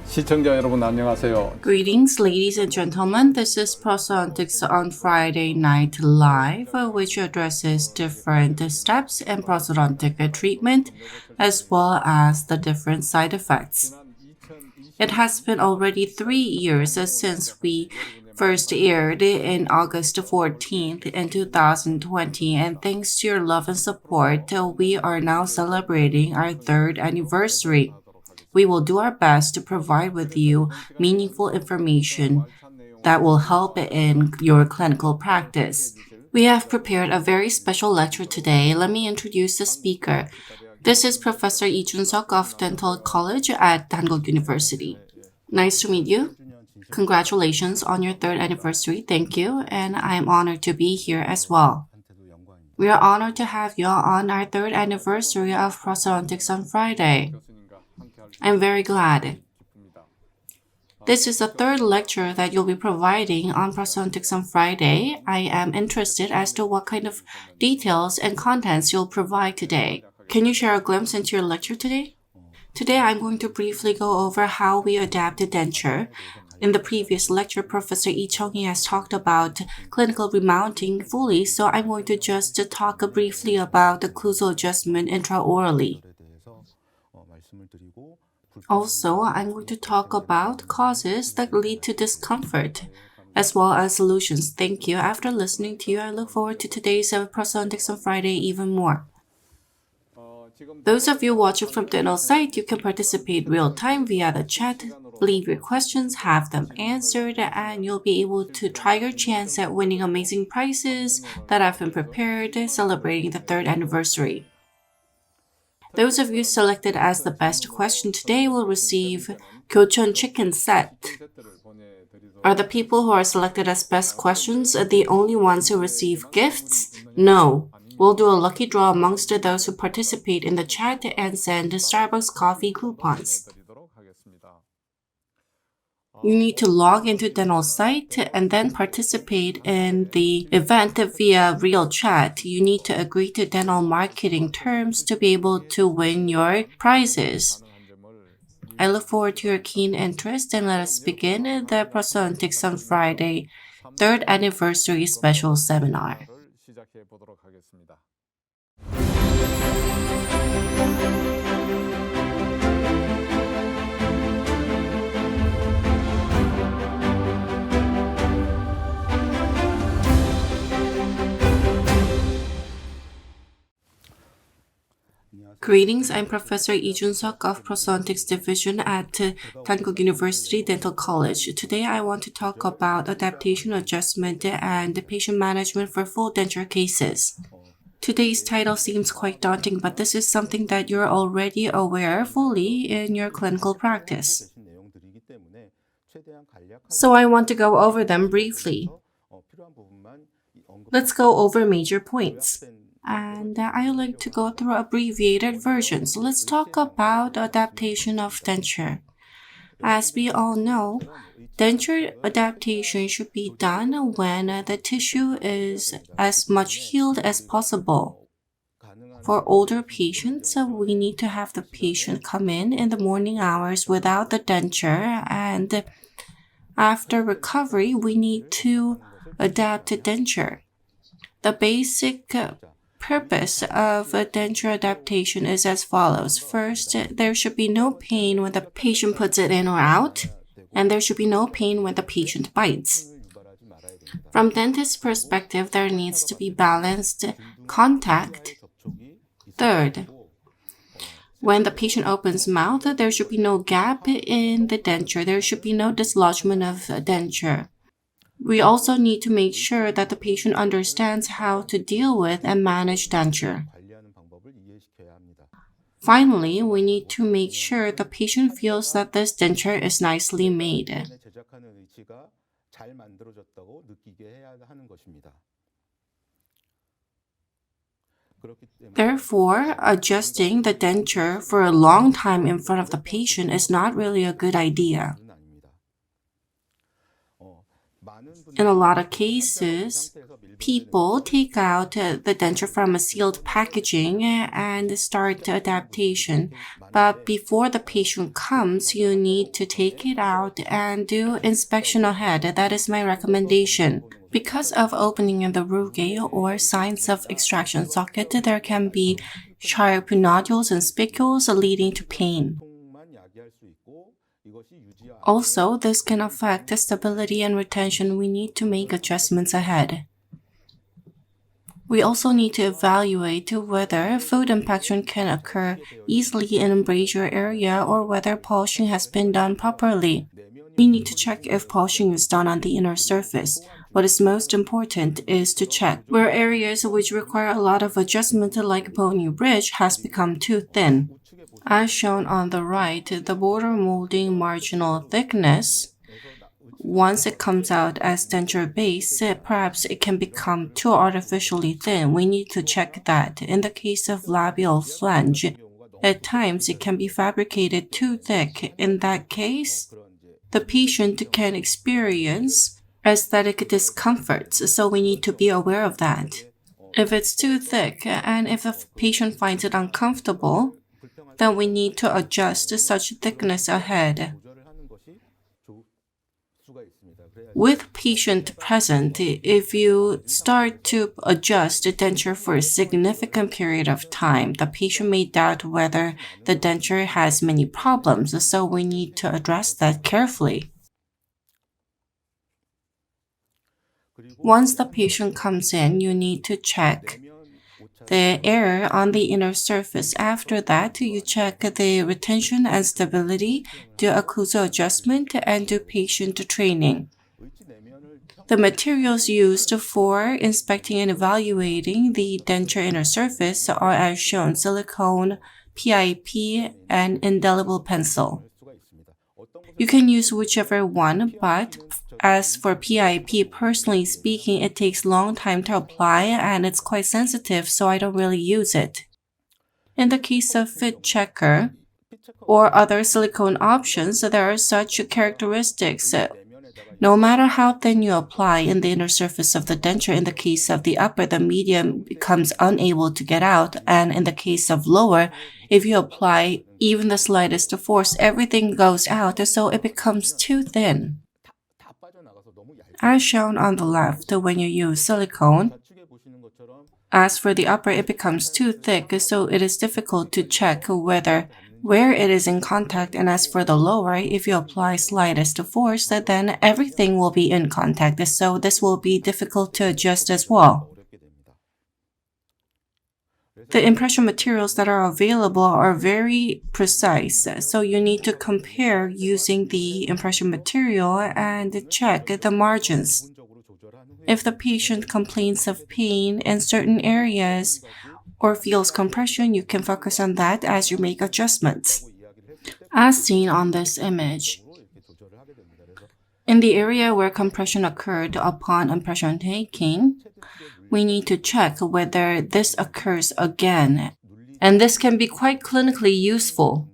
시청자 여러분 안녕하세요. Greetings, ladies and gentlemen. This is Prosodontics on Friday Night Live, which addresses different steps in prosthodontic treatment as well as the different side effects. It has been already 3 years since we first aired in August 14th in 2020, and thanks to your love and support, we are now celebrating our 3rd anniversary. We will do our best to provide with you meaningful information that will help in your clinical practice. We have prepared a very special lecture today. Let me introduce the speaker. This is Professor Lee Jun-seok of Dental College at Dankook University. Nice to meet you. Congratulations on your 3rd anniversary. Thank you, and I am honored to be here as well. We are honored to have you on our 3rd anniversary of prosthodontics on Friday. I'm very glad. This is the 3rd lecture that you'll be providing on prosthodontics on Friday. I am interested as to what kind of details and contents you'll provide today. Can you share a glimpse into your lecture today? Today I'm going to briefly go over how we adapted denture. In the previous lecture, Professor Lee Chung-hee has talked about clinical remounting fully, so I'm going to just talk briefly about the occlusal adjustment intraorally. Also, I'm going to talk about causes that lead to discomfort, as well as solutions. Thank you. After listening to you, I look forward to today's prosthodontics on Friday even more. Those of you watching from the site, you can participate real time via the chat, leave your questions, have them answered, and you'll be able to try your chance at winning amazing prizes that have been prepared celebrating the 3rd anniversary. Those of you selected as the best question today will receive Gyocheon chicken set. Are the people who are selected as best questions the only ones who receive gifts? No. We'll do a lucky draw amongst those who participate in the chat and send Starbucks coffee coupons. You need to log into Dental site and then participate in the event via real chat. You need to agree to Dental marketing terms to be able to win your prizes. I look forward to your keen interest, and let us begin the prosthodontics on Friday 3rd anniversary special seminar. Greetings, I'm Professor Lee Jun-seok of Prosthodontics Division at Dankook University Dental College. Today I want to talk about adaptation adjustment and patient management for full denture cases. Today's title seems quite daunting, but this is something that you're already aware fully in your clinical practice. So I want to go over them briefly. Let's go over major points. And I would like to go through abbreviated versions. Let's talk about adaptation of denture. As we all know, denture adaptation should be done when the tissue is as much healed as possible. For older patients, we need to have the patient come in the morning hours without the denture, and after recovery, we need to adapt the denture. The basic purpose of a denture adaptation is as follows. First, there should be no pain when the patient puts it in or out, and there should be no pain when the patient bites. From dentist's perspective, there needs to be balanced contact. Third, when the patient opens mouth, there should be no gap in the denture. There should be no dislodgement of denture. We also need to make sure that the patient understands how to deal with and manage denture. Finally, we need to make sure the patient feels that this denture is nicely made. Therefore, adjusting the denture for a long time in front of the patient is not really a good idea. In a lot of cases, people take out the denture from a sealed packaging and start adaptation. But before the patient comes, you need to take it out and do inspection ahead. That is my recommendation. Because of opening in the rugae or signs of extraction socket, there can be sharp nodules and spicules leading to pain. Also, this can affect the stability and retention. We need to make adjustments ahead. We also need to evaluate whether food impaction can occur easily in embrasure area or whether polishing has been done properly. We need to check if polishing is done on the inner surface. What is most important is to check where areas which require a lot of adjustment like bony ridge has become too thin. As shown on the right, the border molding marginal thickness, once it comes out as denture base, perhaps it can become too artificially thin. We need to check that. In the case of labial flange, at times it can be fabricated too thick. In that case, the patient can experience aesthetic discomforts, so we need to be aware of that. If it's too thick and if the patient finds it uncomfortable, then we need to adjust such thickness ahead. With patient present, if you start to adjust the denture for a significant period of time, the patient may doubt whether the denture has many problems, so we need to address that carefully. Once the patient comes in, you need to check the air on the inner surface. After that, you check the retention and stability, do occlusal adjustment, and do patient training. The materials used for inspecting and evaluating the denture inner surface are as shown: silicone, PIP, and indelible pencil. You can use whichever one, but as for PIP, personally speaking, it takes a long time to apply and it's quite sensitive, so I don't really use it. In the case of fit checker or other silicone options, there are such characteristics. No matter how thin you apply in the inner surface of the denture, in the case of the upper, the medium becomes unable to get out, and in the case of lower, if you apply even the slightest force, everything goes out, so it becomes too thin. As shown on the left, when you use silicone, as for the upper, it becomes too thick, so it is difficult to check where it is in contact, and as for the lower, if you apply slightest force, then everything will be in contact, so this will be difficult to adjust as well. The impression materials that are available are very precise, so you need to compare using the impression material and check the margins. If the patient complains of pain in certain areas or feels compression, you can focus on that as you make adjustments. As seen on this image, in the area where compression occurred upon impression taking, we need to check whether this occurs again, and this can be quite clinically useful.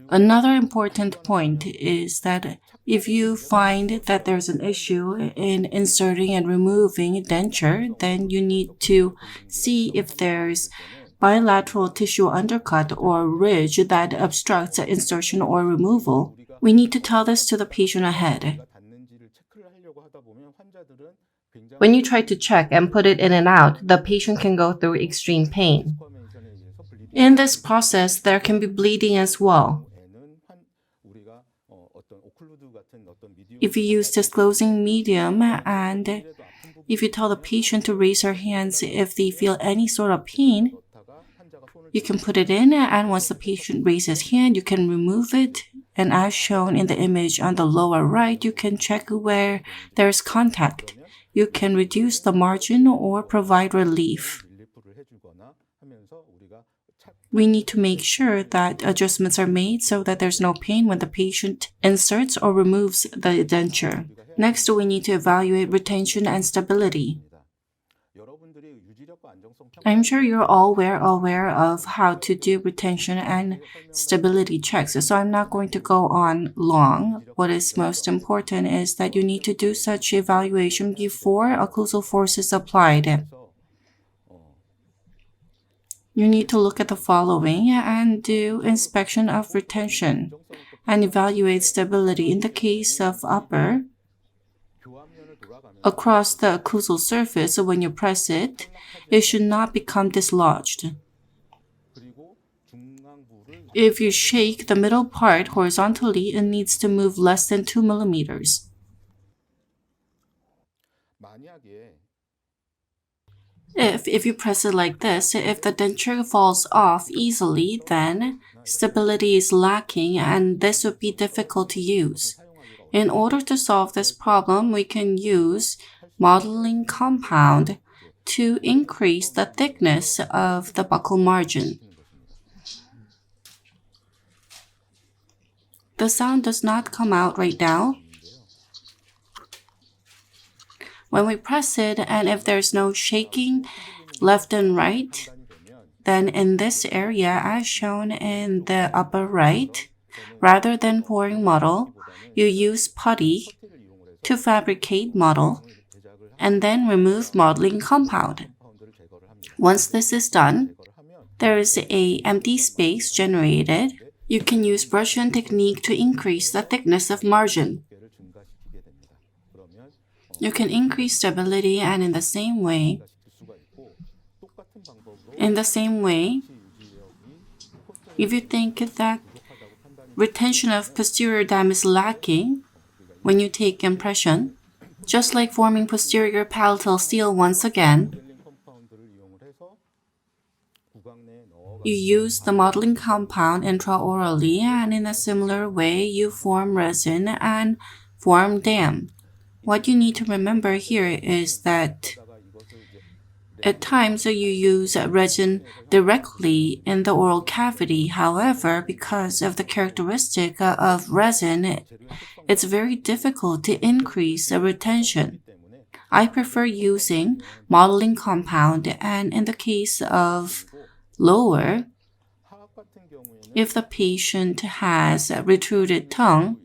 Another important point is that if you find that there's an issue in inserting and removing denture, then you need to see if there's bilateral tissue undercut or ridge that obstructs insertion or removal. We need to tell this to the patient ahead. When you try to check and put it in and out, the patient can go through extreme pain. In this process, there can be bleeding as well. If you use disclosing medium and if you tell the patient to raise their hands if they feel any sort of pain, you can put it in, and once the patient raises his hand, you can remove it. And as shown in the image on the lower right, you can check where there's contact. You can reduce the margin or provide relief. We need to make sure that adjustments are made so that there's no pain when the patient inserts or removes the denture. Next, we need to evaluate retention and stability. I'm sure you're all aware of how to do retention and stability checks, so I'm not going to go on long. What is most important is that you need to do such evaluation before occlusal force is applied. You need to look at the following and do inspection of retention and evaluate stability. In the case of upper, across the occlusal surface, when you press it, it should not become dislodged. If you shake the middle part horizontally, it needs to move less than 2 millimeters. If you press it like this, if the denture falls off easily, then stability is lacking and this would be difficult to use. In order to solve this problem, we can use modeling compound to increase the thickness of the buccal margin. The sound does not come out right now. When we press it, and if there's no shaking left and right, then in this area, as shown in the upper right, rather than pouring model, you use putty to fabricate model and then remove modeling compound. Once this is done, there is an empty space generated. You can use brush-in technique to increase the thickness of margin. You can increase stability, and in the same way, if you think that retention of posterior dam is lacking when you take impression, just like forming posterior palatal seal once again, you use the modeling compound intraorally, and in a similar way, you form resin and form dam. What you need to remember here is that at times you use resin directly in the oral cavity. However, because of the characteristic of resin, it's very difficult to increase the retention. I prefer using modeling compound, and in the case of lower, if the patient has a retruded tongue,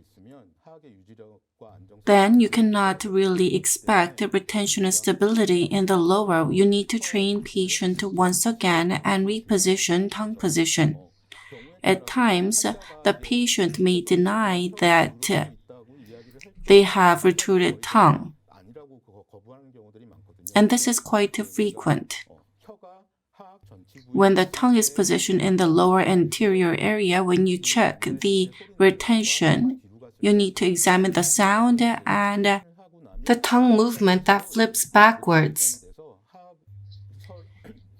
then you cannot really expect retention and stability in the lower. You need to train patient once again and reposition tongue position. At times, the patient may deny that they have retruded tongue, and this is quite frequent. When the tongue is positioned in the lower anterior area, when you check the retention, you need to examine the sound and the tongue movement that flips backwards.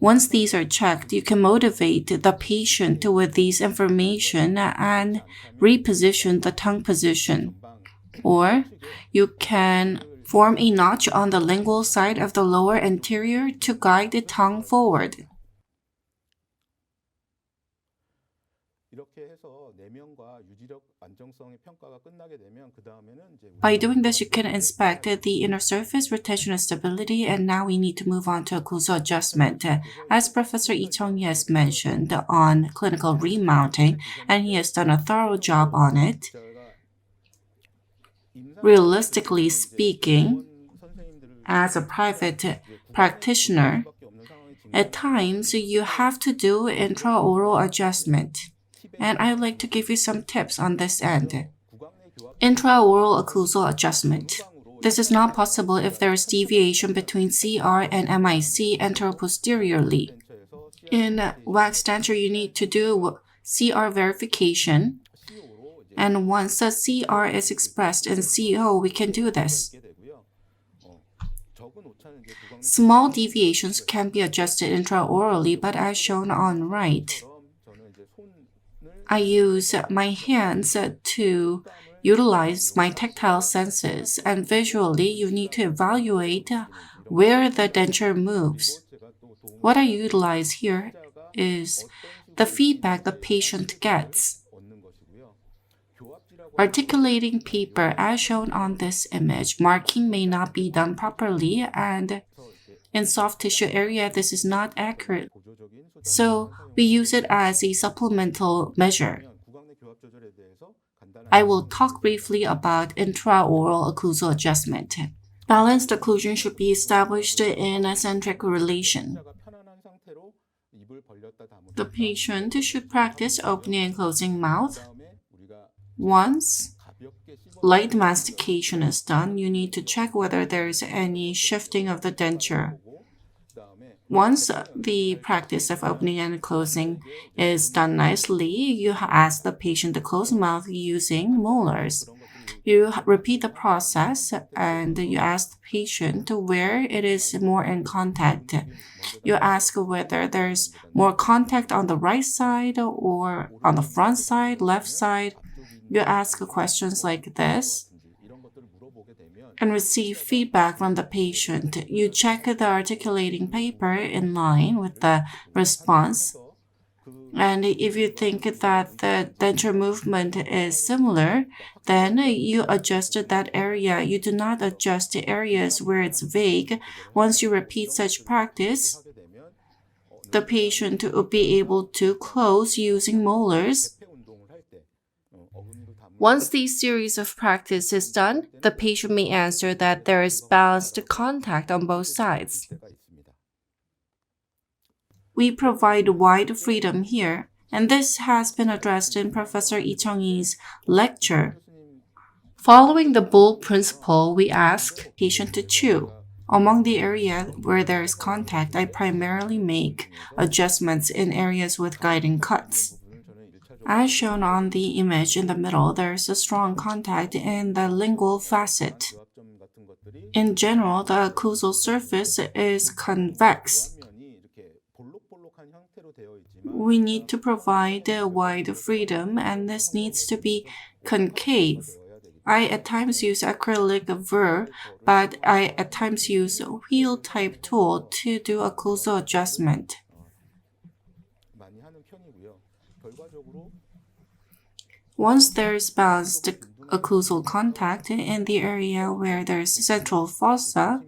Once these are checked, you can motivate the patient with these information and reposition the tongue position. Or you can form a notch on the lingual side of the lower anterior to guide the tongue forward. By doing this, you can inspect the inner surface, retention and stability, and now we need to move on to occlusal adjustment. As Professor Lee Chung has mentioned on clinical remounting, and he has done a thorough job on it, realistically speaking, as a private practitioner, at times you have to do intraoral adjustment. And I'd like to give you some tips on this end. Intraoral occlusal adjustment. This is not possible if there is deviation between CR and MIC anteroposteriorly. In wax denture, you need to do CR verification. And once the CR is expressed in CO, we can do this. Small deviations can be adjusted intraorally, but as shown on right, I use my hands to utilize my tactile senses, and visually you need to evaluate where the denture moves. What I utilize here is the feedback the patient gets. Articulating paper as shown on this image, marking may not be done properly, and In soft tissue area, this is not accurate. So we use it as a supplemental measure. I will talk briefly about intraoral occlusal adjustment. Balanced occlusion should be established in a centric relation. The patient should practice opening and closing mouth. Once light mastication is done, you need to check whether there is any shifting of the denture. Once the practice of opening and closing is done nicely, you ask the patient to close mouth using molars. You repeat the process and you ask the patient where it is more in contact. You ask whether there's more contact on the right side or on the front side, left side. You ask questions like this and receive feedback from the patient. You check the articulating paper in line with the response. And if you think that the denture movement is similar, then you adjust that area. You do not adjust the areas where it's vague. Once you repeat such practice, the patient will be able to close using molars. Once this series of practice is done, the patient may answer that there is balanced contact on both sides. We provide wide freedom here, and this has been addressed in Professor Lee Chung-hee's lecture. Following the bull principle, we ask patient to chew. Among the area where there is contact, I primarily make adjustments in areas with guiding cuts. As shown on the image in the middle, there is a strong contact in the lingual facet. In general, the occlusal surface is convex. We need to provide a wide freedom, and this needs to be concave. I at times use acrylic burr, but I at times use a wheel-type tool to do occlusal adjustment. Once there is balanced occlusal contact in the area where there is central fossa,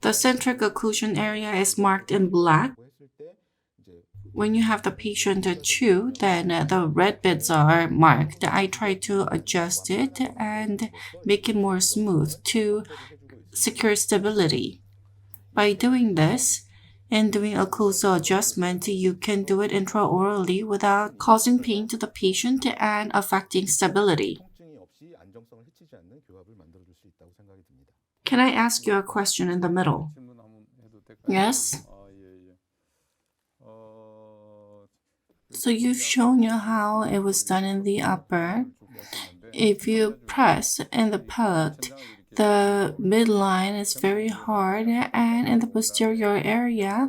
the centric occlusion area is marked in black. When you have the patient chew, then the red bits are marked. I try to adjust it and make it more smooth to secure stability. By doing this, in doing occlusal adjustment, you can do it intraorally without causing pain to the patient and affecting stability. Can I ask you a question in the middle? Yes? So you've shown you how it was done in the upper. If you press in the palate, the midline is very hard, and in the posterior area,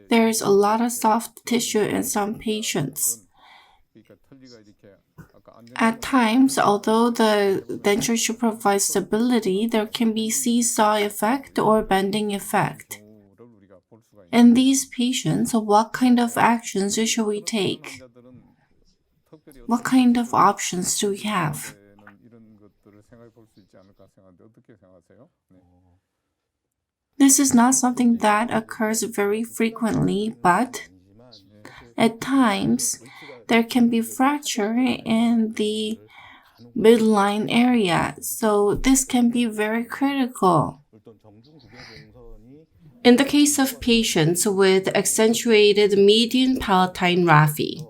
there's a lot of soft tissue in some patients. At times, although the denture should provide stability, there can be seesaw effect or bending effect. In these patients, what kind of actions should we take? What kind of options do we have? This is not something that occurs very frequently, but at times there can be fracture in the midline area, so this can be very critical. In the case of patients with accentuated median palatine raphe,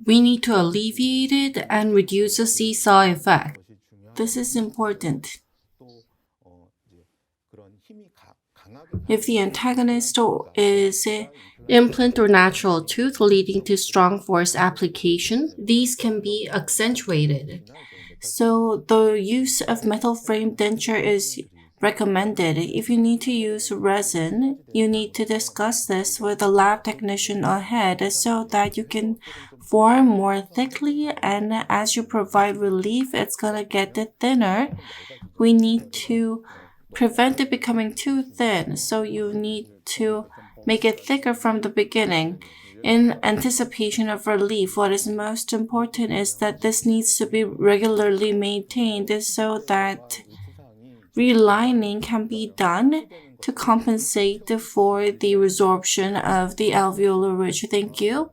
we need to alleviate it and reduce the seesaw effect. This is important. If the antagonist is implant or natural tooth leading to strong force application, these can be accentuated. So the use of metal frame denture is recommended. If you need to use resin, you need to discuss this with the lab technician ahead so that you can form more thickly, and as you provide relief, it's gonna get thinner. We need to prevent it becoming too thin, so you need to make it thicker from the beginning. In anticipation of relief, what is most important is that this needs to be regularly maintained so that relining can be done to compensate for the resorption of the alveolar ridge. Thank you.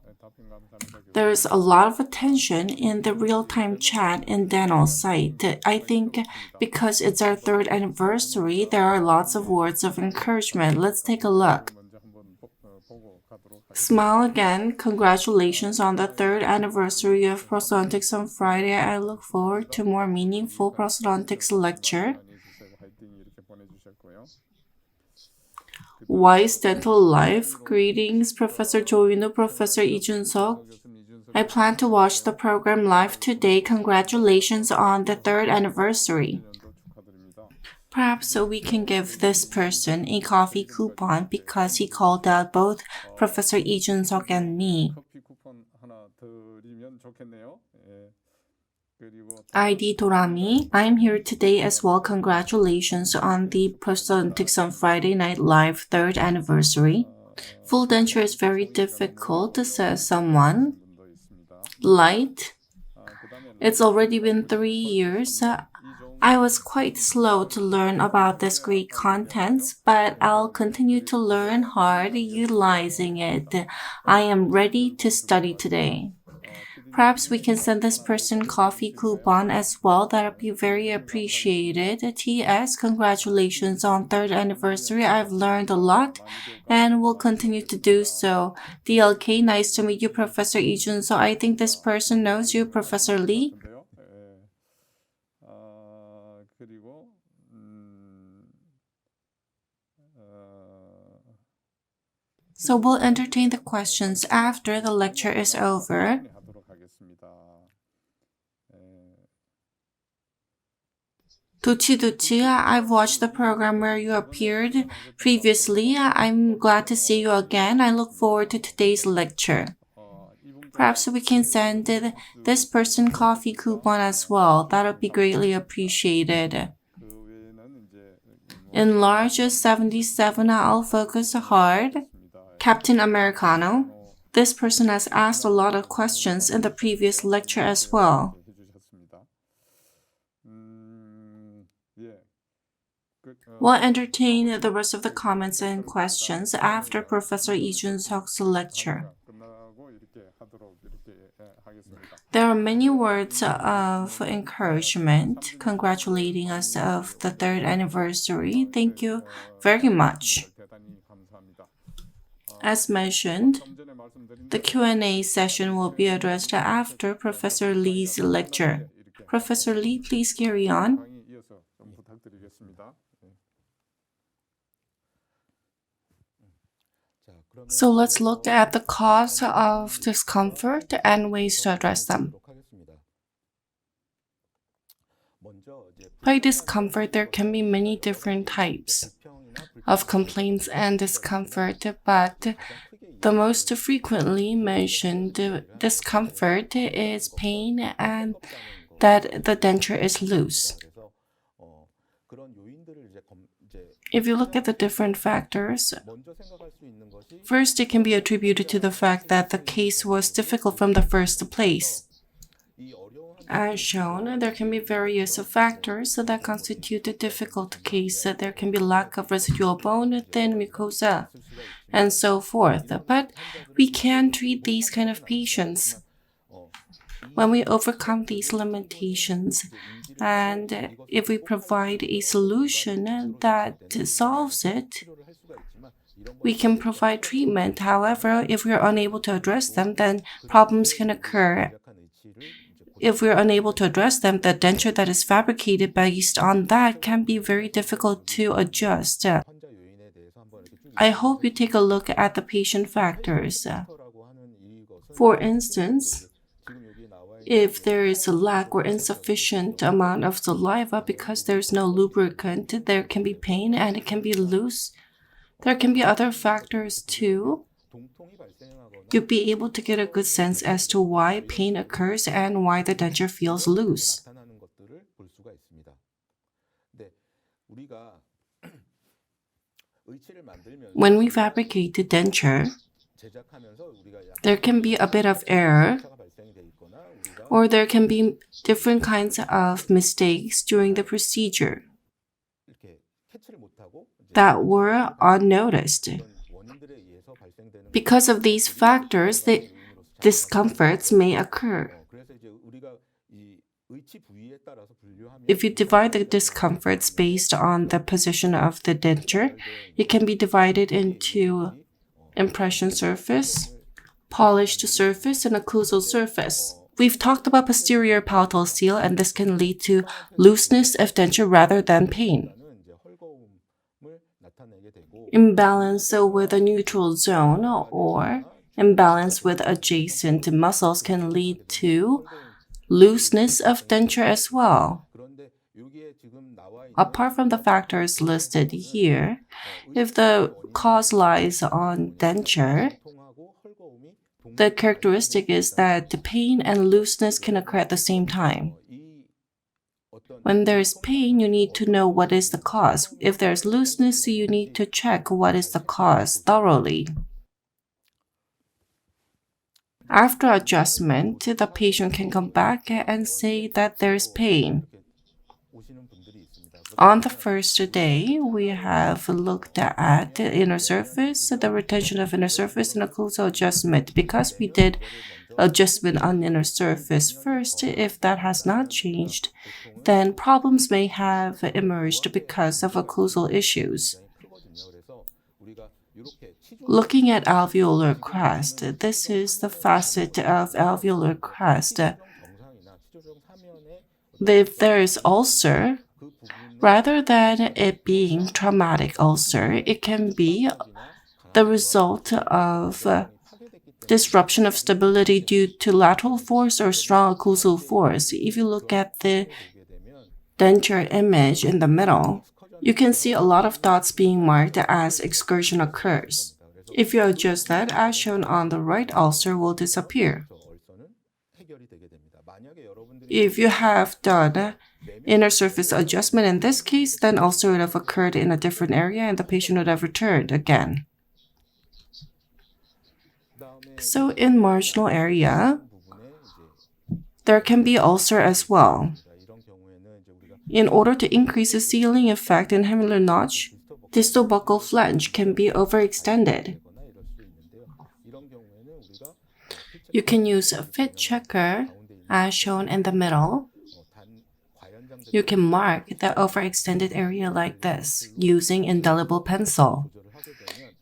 There's a lot of attention in the real-time chat in Daniel's site. I think because it's our 3rd anniversary, there are lots of words of encouragement. Let's take a look. Smile again. Congratulations on the 3rd anniversary of prosthodontics on Friday. I look forward to more meaningful prosthodontics lecture. Wise Dental Life. Greetings, Professor Joinu, Professor Lee Jun-seok. I plan to watch the program live today. Congratulations on the 3rd anniversary. Perhaps we can give this person a coffee coupon because he called out both Professor Lee Jun-seok and me. ID Dorami, I'm here today as well. Congratulations on the prosthodontics on Friday Night Live 3rd anniversary. Full denture is very difficult, says someone. Light. It's already been 3 years. I was quite slow to learn about this great content, but I'll continue to learn hard utilizing it. I am ready to study today. Perhaps we can send this person coffee coupon as well. That would be very appreciated. TS, congratulations on 3rd anniversary. I've learned a lot and will continue to do so. DLK, nice to meet you, Professor Lee Jun. So I think this person knows you, Professor Lee. So we'll entertain the questions after the lecture is over. Duchi, I've watched the program where you appeared previously. I'm glad to see you again. I look forward to today's lecture. Perhaps we can send this person coffee coupon as well. That would be greatly appreciated. Enlarge 77, I'll focus hard. Captain Americano. This person has asked a lot of questions in the previous lecture as well. We'll entertain the rest of the comments and questions after Professor Lee Jun-seok's lecture. There are many words of encouragement congratulating us of the 3rd anniversary. Thank you very much. As mentioned, the Q&A session will be addressed after Professor Lee's lecture. Professor Lee, please carry on. So let's look at the cause of discomfort and ways to address them. By discomfort, there can be many different types of complaints and discomfort, but the most frequently mentioned discomfort is pain and that the denture is loose. If you look at the different factors, first it can be attributed to the fact that the case was difficult from the first place. As shown, there can be various factors that constitute a difficult case. There can be lack of residual bone, thin mucosa, and so forth. But we can treat these kind of patients when we overcome these limitations. And if we provide a solution that solves it, we can provide treatment. However, if we are unable to address them, then problems can occur. If we're unable to address them, the denture that is fabricated based on that can be very difficult to adjust. I hope you take a look at the patient factors. For instance, if there is a lack or insufficient amount of saliva because there's no lubricant, there can be pain and it can be loose. There can be other factors too. You'll be able to get a good sense as to why pain occurs and why the denture feels loose. When we fabricate the denture, there can be a bit of error, or there can be different kinds of mistakes during the procedure. that were unnoticed. Because of these factors, the discomforts may occur. If you divide the discomforts based on the position of the denture, it can be divided into impression surface, polished surface, and occlusal surface. We've talked about posterior palatal seal, and this can lead to looseness of denture rather than pain. Imbalance with a neutral zone or imbalance with adjacent muscles can lead to looseness of denture as well. Apart from the factors listed here, if the cause lies on denture, the characteristic is that the pain and looseness can occur at the same time. When there's pain, you need to know what is the cause. If there's looseness, you need to check what is the cause thoroughly. After adjustment, the patient can come back and say that there's pain. On the first day, we have looked at the inner surface, the retention of inner surface, and occlusal adjustment. Because we did adjustment on inner surface first, if that has not changed, then problems may have emerged because of occlusal issues. Looking at alveolar crest, this is the facet of alveolar crest. If there is ulcer, rather than it being traumatic ulcer, it can be the result of disruption of stability due to lateral force or strong occlusal force. If you look at the denture image in the middle, you can see a lot of dots being marked as excursion occurs. If you adjust that, as shown on the right, ulcer will disappear. If you have done inner surface adjustment in this case, then ulcer would have occurred in a different area and the patient would have returned again. So in marginal area, there can be ulcer as well. In order to increase the sealing effect in hemular notch, distal buccal flange can be overextended. You can use a fit checker as shown in the middle. You can mark the overextended area like this using indelible pencil.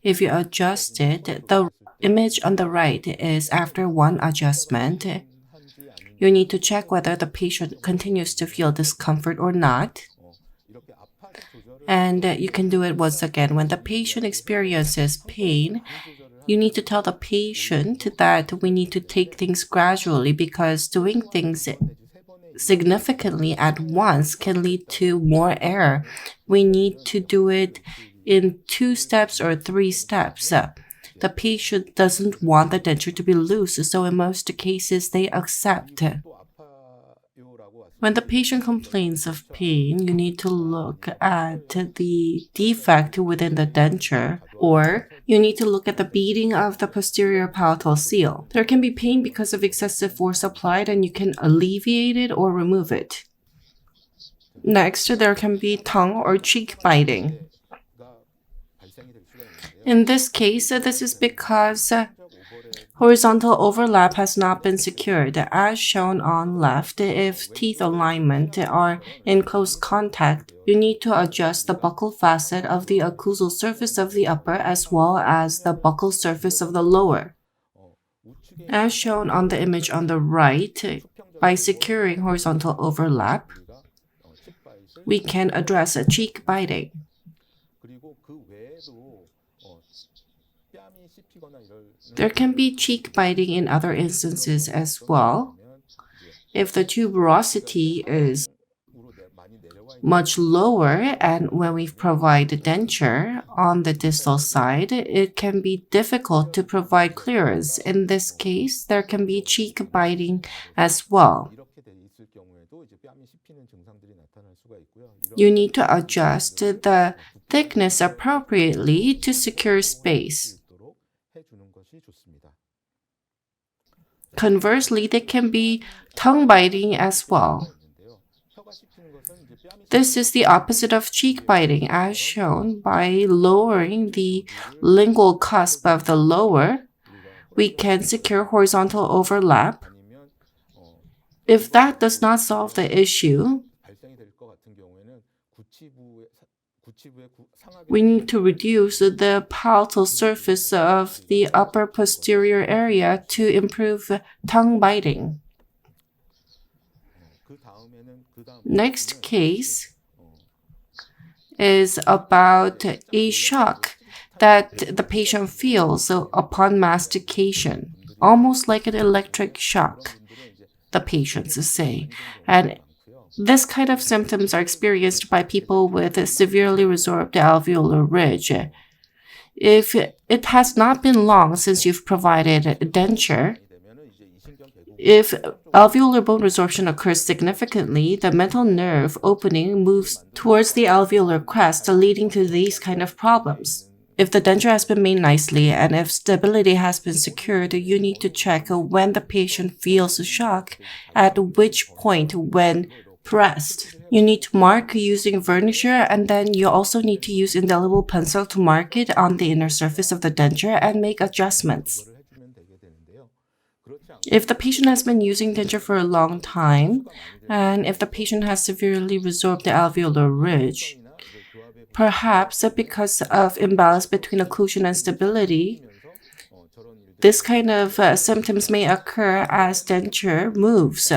If you adjust it, the image on the right is after one adjustment. You need to check whether the patient continues to feel discomfort or not. And you can do it once again. When the patient experiences pain, you need to tell the patient that we need to take things gradually because doing things significantly at once can lead to more error. We need to do it in 2 steps or 3 steps. The patient doesn't want the denture to be loose, so in most cases they accept. When the patient complains of pain, you need to look at the defect within the denture, or you need to look at the beading of the posterior palatal seal. There can be pain because of excessive force applied, and you can alleviate it or remove it. Next, there can be tongue or cheek biting. In this case, this is because horizontal overlap has not been secured. As shown on left, if teeth alignment are in close contact, you need to adjust the buccal facet of the occlusal surface of the upper as well as the buccal surface of the lower. As shown on the image on the right, by securing horizontal overlap, we can address a cheek biting. There can be cheek biting in other instances as well. If the tuberosity is much lower and when we provide a denture on the distal side, it can be difficult to provide clearance. In this case, there can be cheek biting as well. You need to adjust the thickness appropriately to secure space. Conversely, there can be tongue biting as well. This is the opposite of cheek biting, as shown by lowering the lingual cusp of the lower. We can secure horizontal overlap. If that does not solve the issue, we need to reduce the palatal surface of the upper posterior area to improve tongue biting. Next case is about a shock that the patient feels upon mastication, almost like an electric shock, the patients say. And this kind of symptoms are experienced by people with a severely resorbed alveolar ridge. If it has not been long since you've provided denture, if alveolar bone resorption occurs significantly, the mental nerve opening moves towards the alveolar crest, leading to these kind of problems. If the denture has been made nicely and if stability has been secured, you need to check when the patient feels a shock, at which point when pressed. You need to mark using verniture, and then you also need to use indelible pencil to mark it on the inner surface of the denture and make adjustments. If the patient has been using denture for a long time, and if the patient has severely resorbed the alveolar ridge, perhaps because of imbalance between occlusion and stability, this kind of symptoms may occur as denture moves.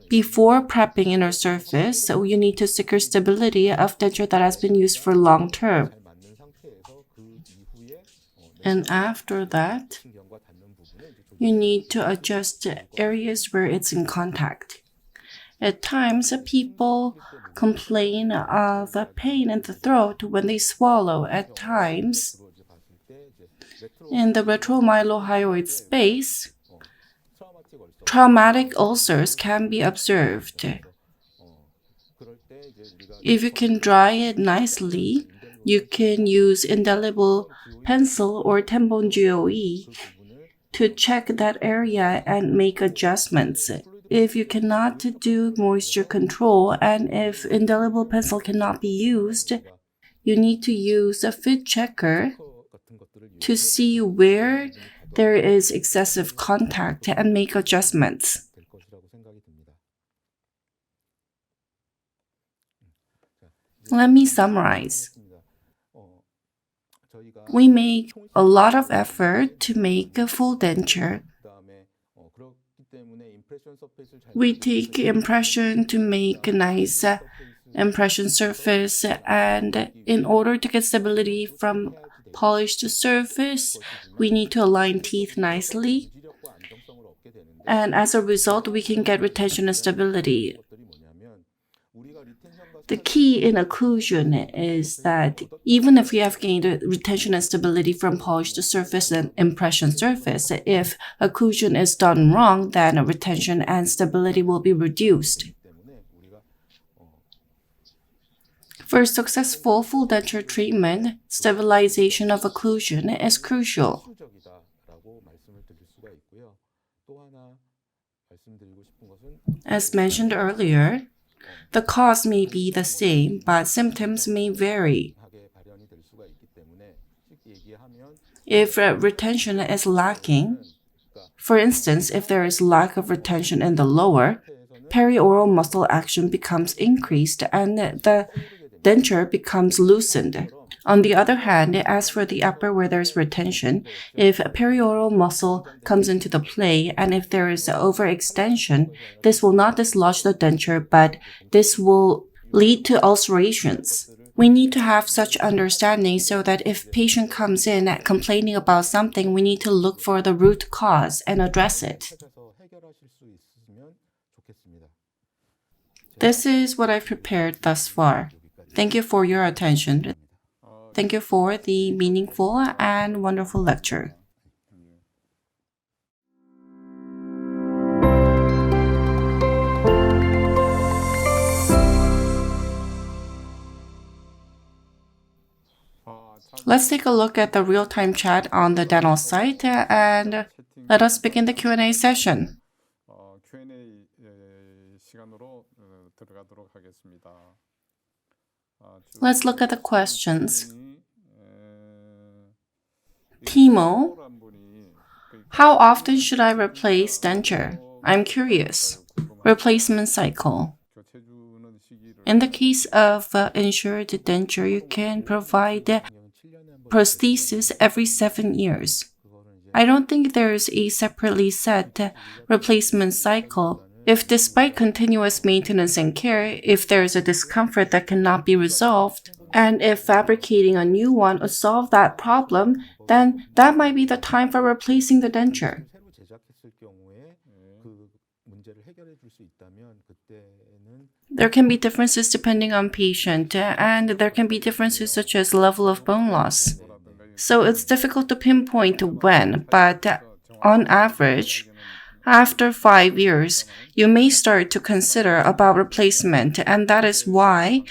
Before prepping inner surface, you need to secure stability of denture that has been used for long term. And after that, you need to adjust areas where it's in contact. At times, people complain of pain in the throat when they swallow. At times, in the retromylohyoid space, traumatic ulcers can be observed. If you can dry it nicely, you can use indelible pencil or Tenbon GOE to check that area and make adjustments. If you cannot do moisture control and if indelible pencil cannot be used, you need to use a fit checker to see where there is excessive contact and make adjustments. Let me summarize. We make a lot of effort to make a full denture. We take impression to make a nice impression surface, and in order to get stability from polished surface, we need to align teeth nicely. And as a result, we can get retention and stability. The key in occlusion is that even if we have gained retention and stability from polished surface and impression surface, if occlusion is done wrong, then retention and stability will be reduced. For successful full denture treatment, stabilization of occlusion is crucial. As mentioned earlier, the cause may be the same, but symptoms may vary. If retention is lacking, for instance, if there is lack of retention in the lower, perioral muscle action becomes increased and the denture becomes loosened. On the other hand, as for the upper where there's retention, if perioral muscle comes into the play and if there is overextension, this will not dislodge the denture, but this will lead to ulcerations. We need to have such understanding so that if patient comes in complaining about something, we need to look for the root cause and address it. This is what I've prepared thus far. Thank you for your attention. Thank you for the meaningful and wonderful lecture. Let's take a look at the real-time chat on the dental site and let us begin the Q&A session. 들어가도록 하겠습니다. Let's look at the questions. Timo, how often should I replace denture? I'm curious. Replacement cycle. In the case of insured denture, you can provide prosthesis every 7 years. I don't think there's a separately set replacement cycle. If despite continuous maintenance and care, if there's a discomfort that cannot be resolved, and if fabricating a new one will solve that problem, then that might be the time for replacing the denture. There can be differences depending on patient, and there can be differences such as level of bone loss. So it's difficult to pinpoint when, but on average, after 5 years, you may start to consider about replacement, and that is why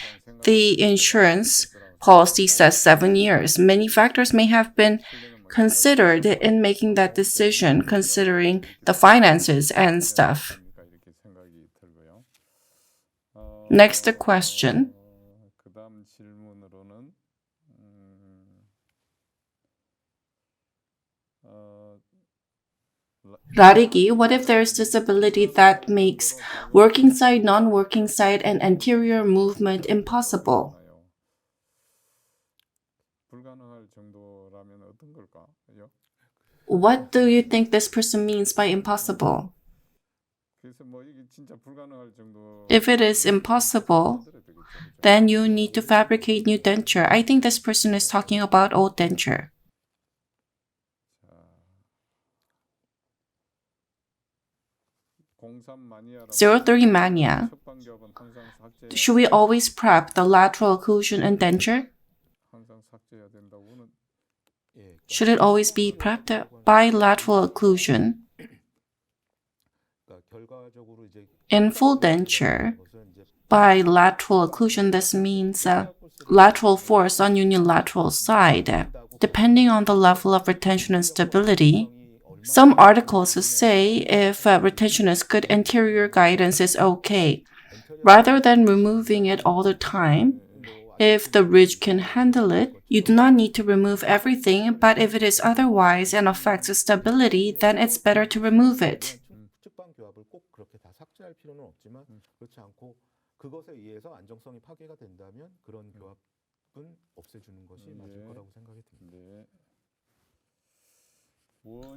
the insurance policy says 7 years. Many factors may have been considered in making that decision, considering the finances and stuff. Next question. Rarigi, what if there is disability that makes working side, non-working side, and anterior movement impossible? What do you think this person means by impossible? If it is impossible, then you need to fabricate new denture. I think this person is talking about old denture. 03 Mania. Should we always prep the lateral occlusion and denture? Should it always be prepped? Bilateral occlusion. In full denture, bilateral occlusion, this means lateral force on unilateral side. Depending on the level of retention and stability, some articles say if retention is good, anterior guidance is okay. Rather than removing it all the time, if the ridge can handle it, you do not need to remove everything, but if it is otherwise and affects stability, then it's better to remove it.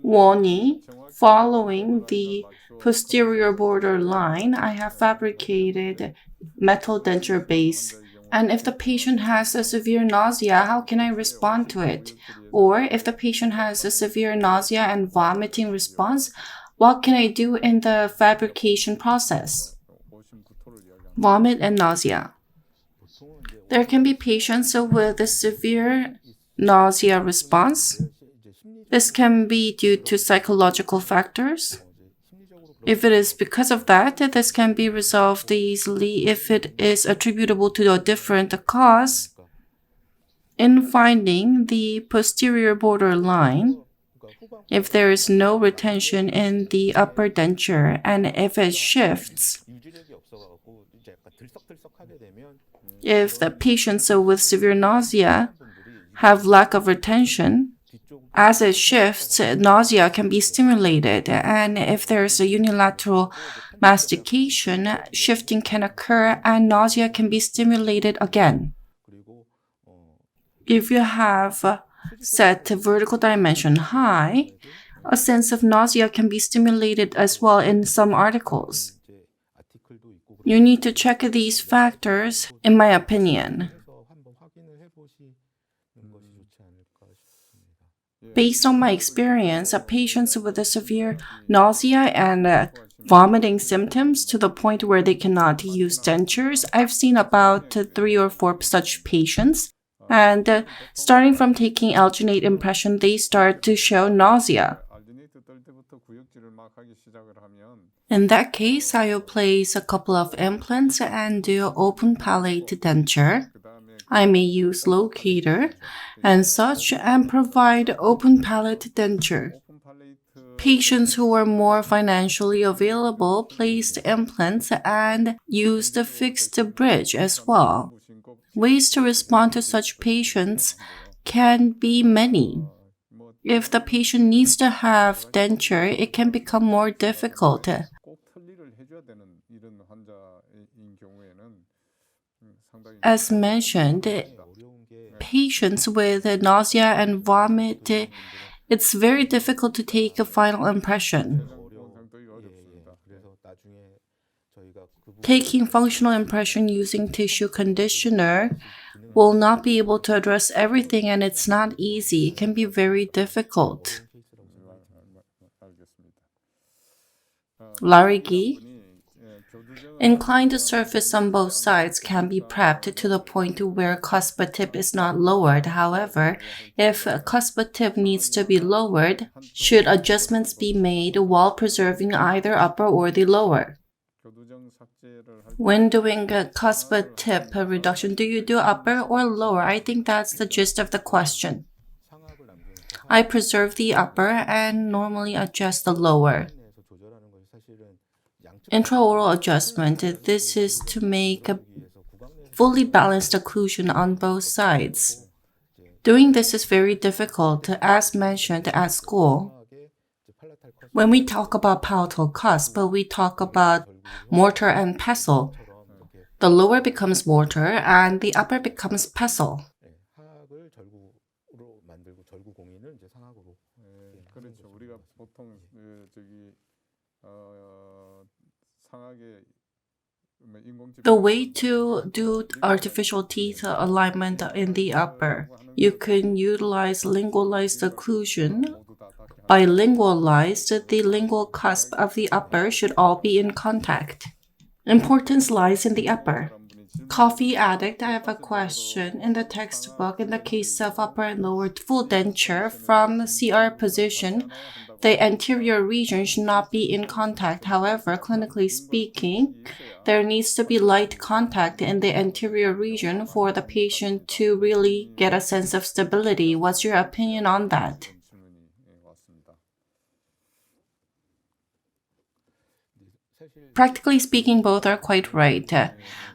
Woni, following the posterior border line, I have fabricated metal denture base. And if the patient has a severe nausea, how can I respond to it? Or if the patient has a severe nausea and vomiting response, what can I do in the fabrication process? Vomit and nausea. There can be patients with a severe nausea response. This can be due to psychological factors. If it is because of that, this can be resolved easily if it is attributable to a different cause. In finding the posterior border line, if there is no retention in the upper denture and if it shifts, if the patients with severe nausea have lack of retention, as it shifts, nausea can be stimulated, and if there's a unilateral mastication, shifting can occur and nausea can be stimulated again. If you have set vertical dimension high, a sense of nausea can be stimulated as well in some articles. You need to check these factors, in my opinion. Based on my experience, patients with a severe nausea and vomiting symptoms to the point where they cannot use dentures, I've seen about 3 or 4 such patients. And starting from taking alginate impression, they start to show nausea. In that case, I will place a couple of implants and do open palate denture. I may use locator and such and provide open palate denture. Patients who were more financially available placed implants and used a fixed bridge as well. Ways to respond to such patients can be many. If the patient needs to have denture, it can become more difficult. As mentioned, patients with nausea and vomit, it's very difficult to take a final impression. Taking functional impression using tissue conditioner will not be able to address everything, and it's not easy. It can be very difficult. Larigi. Inclined surface on both sides can be prepped to the point where cusp tip is not lowered. However, if cusp tip needs to be lowered, should adjustments be made while preserving either upper or the lower? When doing a cusp tip reduction, do you do upper or lower? I think that's the gist of the question. I preserve the upper and normally adjust the lower. Intraoral adjustment. This is to make a fully balanced occlusion on both sides. Doing this is very difficult, as mentioned at school. When we talk about palatal cusp, we talk about mortar and pestle. The lower becomes mortar and the upper becomes pestle. The way to do artificial teeth alignment in the upper, you can utilize lingualized occlusion. By lingualized, the lingual cusp of the upper should all be in contact. Importance lies in the upper. Coffee addict, I have a question. In the textbook, in the case of upper and lower full denture from CR position, the anterior region should not be in contact. However, clinically speaking, there needs to be light contact in the anterior region for the patient to really get a sense of stability. What's your opinion on that? Practically speaking, both are quite right.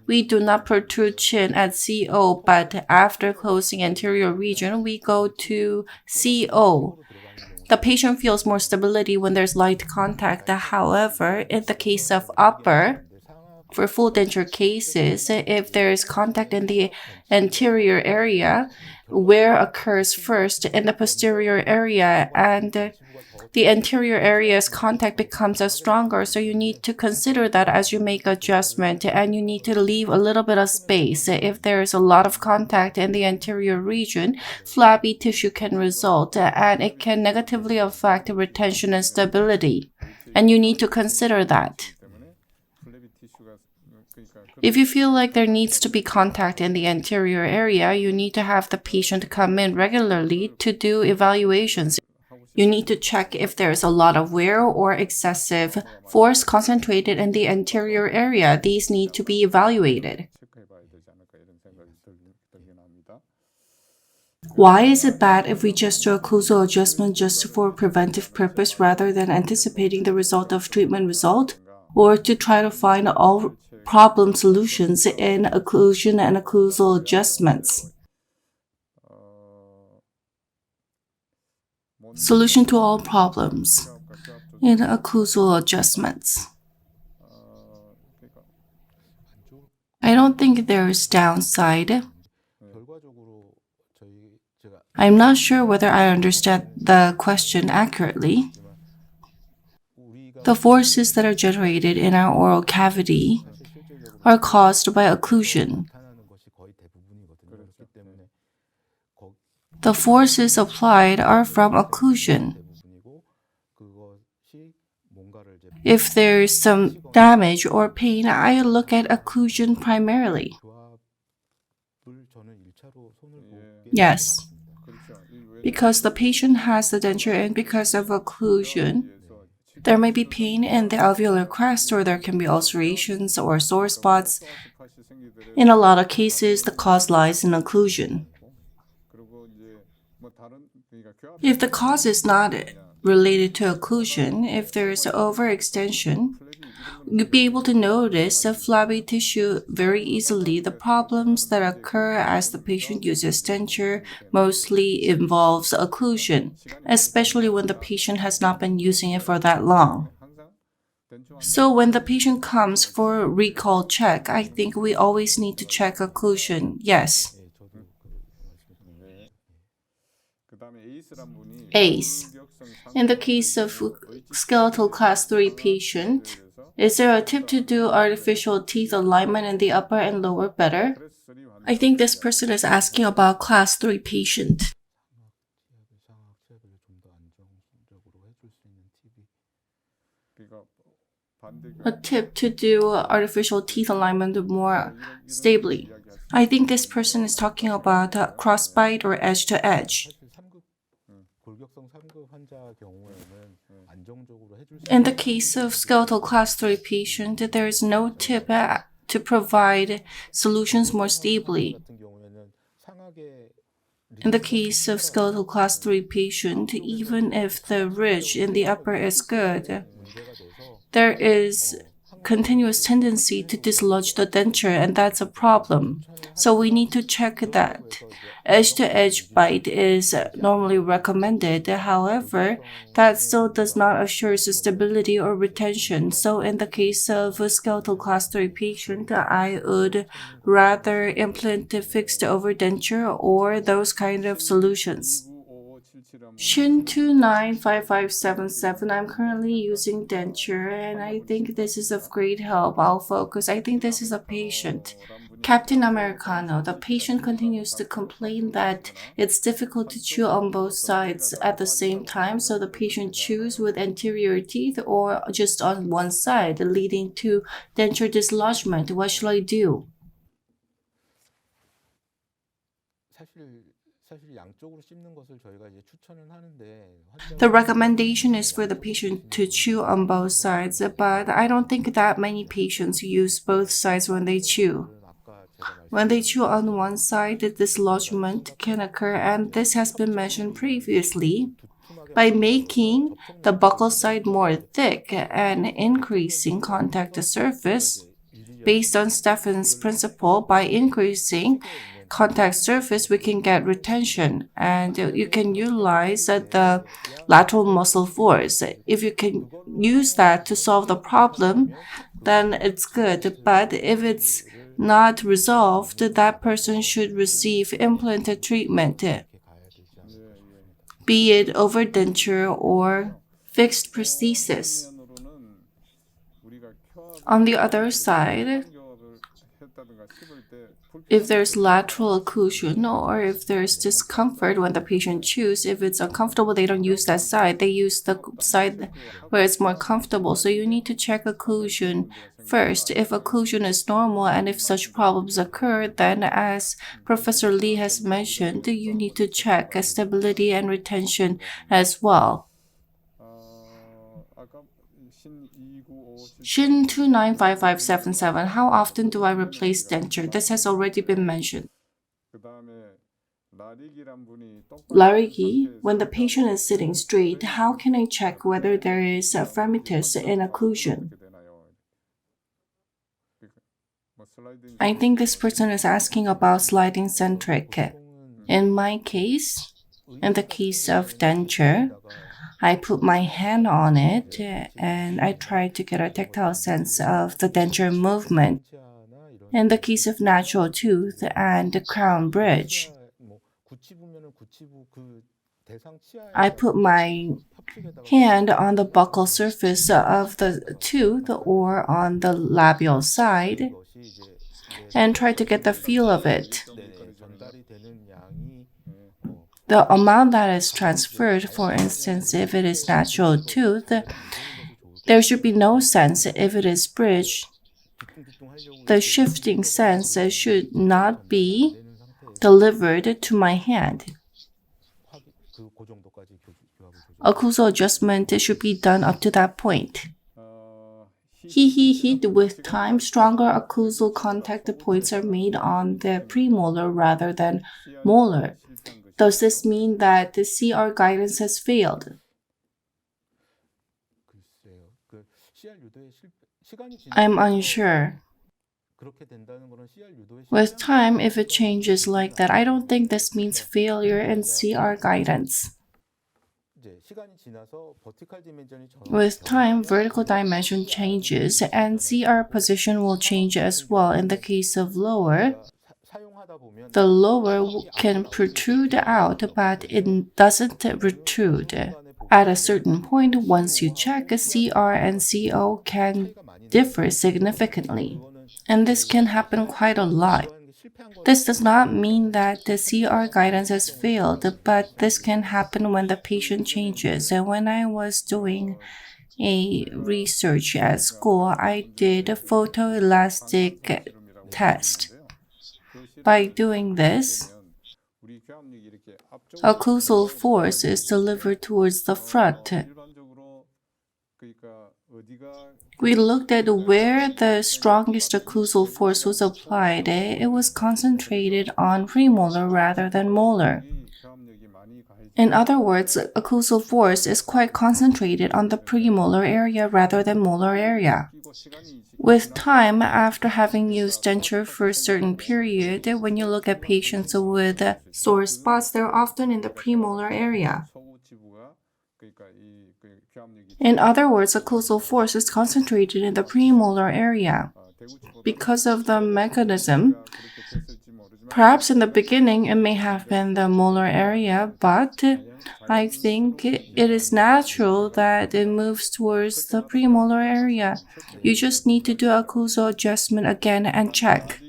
We do not protrude chin at CO, but after closing anterior region, we go to CO. The patient feels more stability when there's light contact. However, in the case of upper, for full denture cases, if there is contact in the anterior area, wear occurs first in the posterior area, and the anterior area's contact becomes stronger, so you need to consider that as you make adjustment, and you need to leave a little bit of space. If there is a lot of contact in the anterior region, flabby tissue can result, and it can negatively affect retention and stability, and you need to consider that. If you feel like there needs to be contact in the anterior area, you need to have the patient come in regularly to do evaluations. You need to check if there is a lot of wear or excessive force concentrated in the anterior area. These need to be evaluated. Why is it bad if we just do occlusal adjustment just for preventive purpose rather than anticipating the result of treatment result, or to try to find all problem solutions in occlusion and occlusal adjustments? Solution to all problems in occlusal adjustments. I don't think there is downside. I'm not sure whether I understand the question accurately. The forces that are generated in our oral cavity are caused by occlusion. The forces applied are from occlusion. If there is some damage or pain, I look at occlusion primarily. Yes. Because the patient has the denture and because of occlusion, there may be pain in the alveolar crest, or there can be ulcerations or sore spots. In a lot of cases, the cause lies in occlusion. If the cause is not related to occlusion, if there is overextension, you'll be able to notice the flabby tissue very easily. The problems that occur as the patient uses denture mostly involves occlusion, especially when the patient has not been using it for that long. So when the patient comes for a recall check, I think we always need to check occlusion. Yes. ACE. In the case of skeletal class 3 patient, is there a tip to do artificial teeth alignment in the upper and lower better? I think this person is asking about class 3 patient. A tip to do artificial teeth alignment more stably. I think this person is talking about crossbite or edge to edge. In the case of skeletal class 3 patient, there is no tip to provide solutions more stably. In the case of skeletal class 3 patient, even if the ridge in the upper is good, there is continuous tendency to dislodge the denture, and that's a problem. So we need to check that. Edge-to-edge bite is normally recommended. However, that still does not assure stability or retention. So in the case of a skeletal class 3 patient, I would rather implant a fixed overdenture or those kind of solutions. Shin295577, I'm currently using denture and I think this is of great help. I'll focus. I think this is a patient. Captain Americano, the patient continues to complain that it's difficult to chew on both sides at the same time, so the patient chews with anterior teeth or just on one side, leading to denture dislodgement. What should I do? The recommendation is for the patient to chew on both sides, but I don't think that many patients use both sides when they chew. When they chew on one side, the dislodgement can occur, and this has been mentioned previously. By making the buccal side more thick and increasing contact surface, based on Stephen's principle, by increasing contact surface, we can get retention, and you can utilize the lateral muscle force. If you can use that to solve the problem, then it's good. But if it's not resolved, that person should receive implant treatment, be it overdenture or fixed prosthesis. On the other side, if there's lateral occlusion or if there's discomfort when the patient chews, if it's uncomfortable, they don't use that side. They use the side where it's more comfortable. So you need to check occlusion first. If occlusion is normal and if such problems occur, then as Professor Lee has mentioned, you need to check stability and retention as well. Shin295577, how often do I replace denture? This has already been mentioned. Larigi, when the patient is sitting straight, how can I check whether there is a fremitus in occlusion? I think this person is asking about sliding centric. In my case, in the case of denture, I put my hand on it and I try to get a tactile sense of the denture movement. In the case of natural tooth and the crown bridge, I put my hand on the buccal surface of the tooth or on the labial side and try to get the feel of it. The amount that is transferred, for instance, if it is natural tooth, there should be no sense. If it is bridge, the shifting sense should not be delivered to my hand. Occlusal adjustment should be done up to that point. With time, stronger occlusal contact points are made on the premolar rather than molar. Does this mean that the CR guidance has failed? I'm unsure. With time, if it changes like that, I don't think this means failure in CR guidance. With time, vertical dimension changes and CR position will change as well. In the case of lower, the lower can protrude out, but it doesn't protrude. At a certain point, once you check, CR and CO can differ significantly. And this can happen quite a lot. This does not mean that the CR guidance has failed, but this can happen when the patient changes. And when I was doing a research at school, I did a photoelastic test. By doing this, occlusal force is delivered towards the front. We looked at where the strongest occlusal force was applied. It was concentrated on premolar rather than molar. In other words, occlusal force is quite concentrated on the premolar area rather than molar area. With time, after having used denture for a certain period, when you look at patients with sore spots, they're often in the premolar area. In other words, occlusal force is concentrated in the premolar area. Because of the mechanism, perhaps in the beginning it may have been the molar area, but I think it is natural that it moves towards the premolar area. You just need to do occlusal adjustment again and check.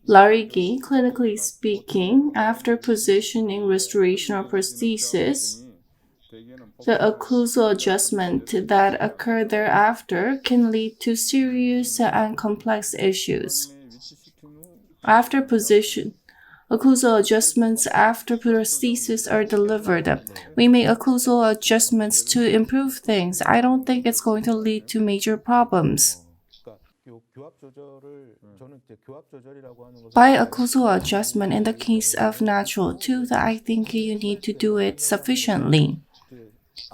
Larigi, clinically speaking, after positioning, restoration, or prosthesis, the occlusal adjustment that occur thereafter can lead to serious and complex issues. After position, occlusal adjustments after prosthesis are delivered. We make occlusal adjustments to improve things. I don't think it's going to lead to major problems. By occlusal adjustment, in the case of natural tooth, I think you need to do it sufficiently.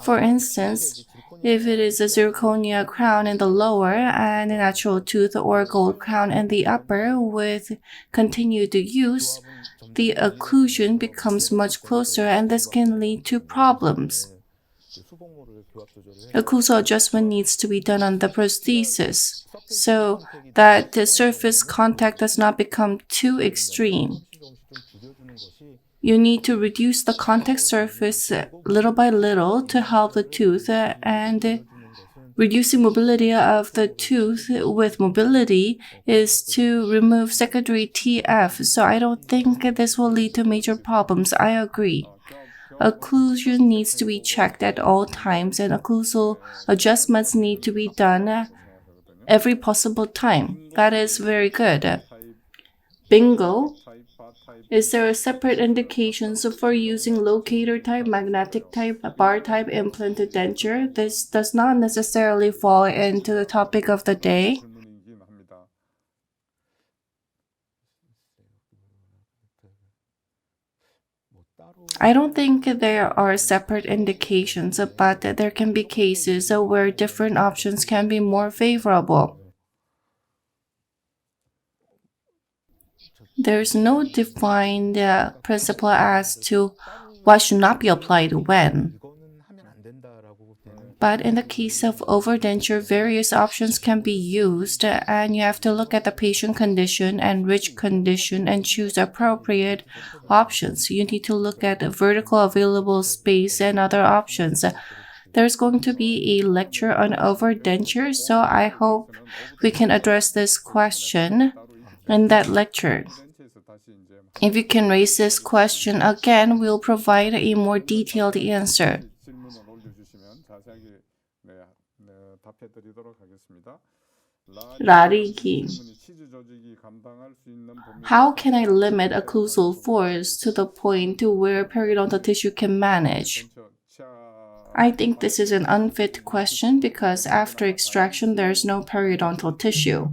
For instance, if it is a zirconia crown in the lower and a natural tooth or gold crown in the upper with continued use, the occlusion becomes much closer and this can lead to problems. Occlusal adjustment needs to be done on the prosthesis so that the surface contact does not become too extreme. You need to reduce the contact surface little by little to help the tooth, and reducing mobility of the tooth with mobility is to remove secondary TF, so I don't think this will lead to major problems. I agree. Occlusion needs to be checked at all times, and occlusal adjustments need to be done every possible time. That is very good. Bingo. Is there a separate indications for using locator type, magnetic type, bar type implanted denture? This does not necessarily fall into the topic of the day. I don't think there are separate indications, but there can be cases where different options can be more favorable. There's no defined principle as to what should not be applied when. But in the case of overdenture, various options can be used, and you have to look at the patient condition and ridge condition and choose appropriate options. You need to look at the vertical available space and other options. There's going to be a lecture on overdenture, so I hope we can address this question in that lecture. If you can raise this question again, we'll provide a more detailed answer. Larigi. How can I limit occlusal force to the point where periodontal tissue can manage? I think this is an unfit question because after extraction there is no periodontal tissue.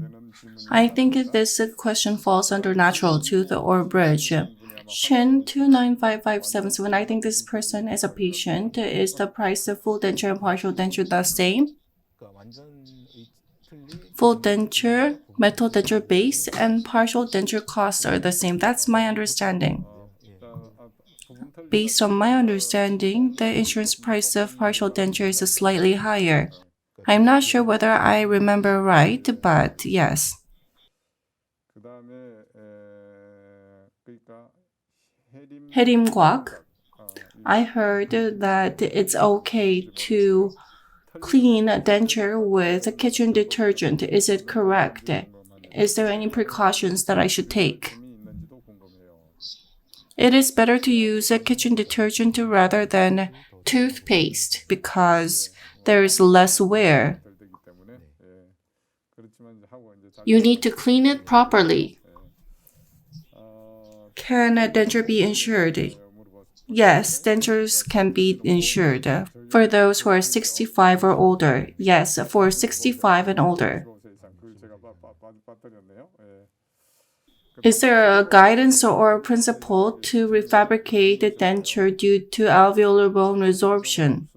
I think this question falls under natural tooth or bridge. Shin 295577, I think this person is a patient. Is the price of full denture and partial denture the same? Full denture, metal denture base, and partial denture costs are the same. That's my understanding. Based on my understanding, the insurance price of partial denture is slightly higher. I'm not sure whether I remember right, but yes. 해림곽. I heard that it's okay to clean a denture with kitchen detergent. Is it correct? Is there any precautions that I should take? It is better to use a kitchen detergent rather than toothpaste because there is less wear. You need to clean it properly. Can a denture be insured? Yes, dentures can be insured. For those who are 65 or older. Yes, for 65 and older. Is there a guidance or a principle to refabricate the denture due to alveolar bone resorption?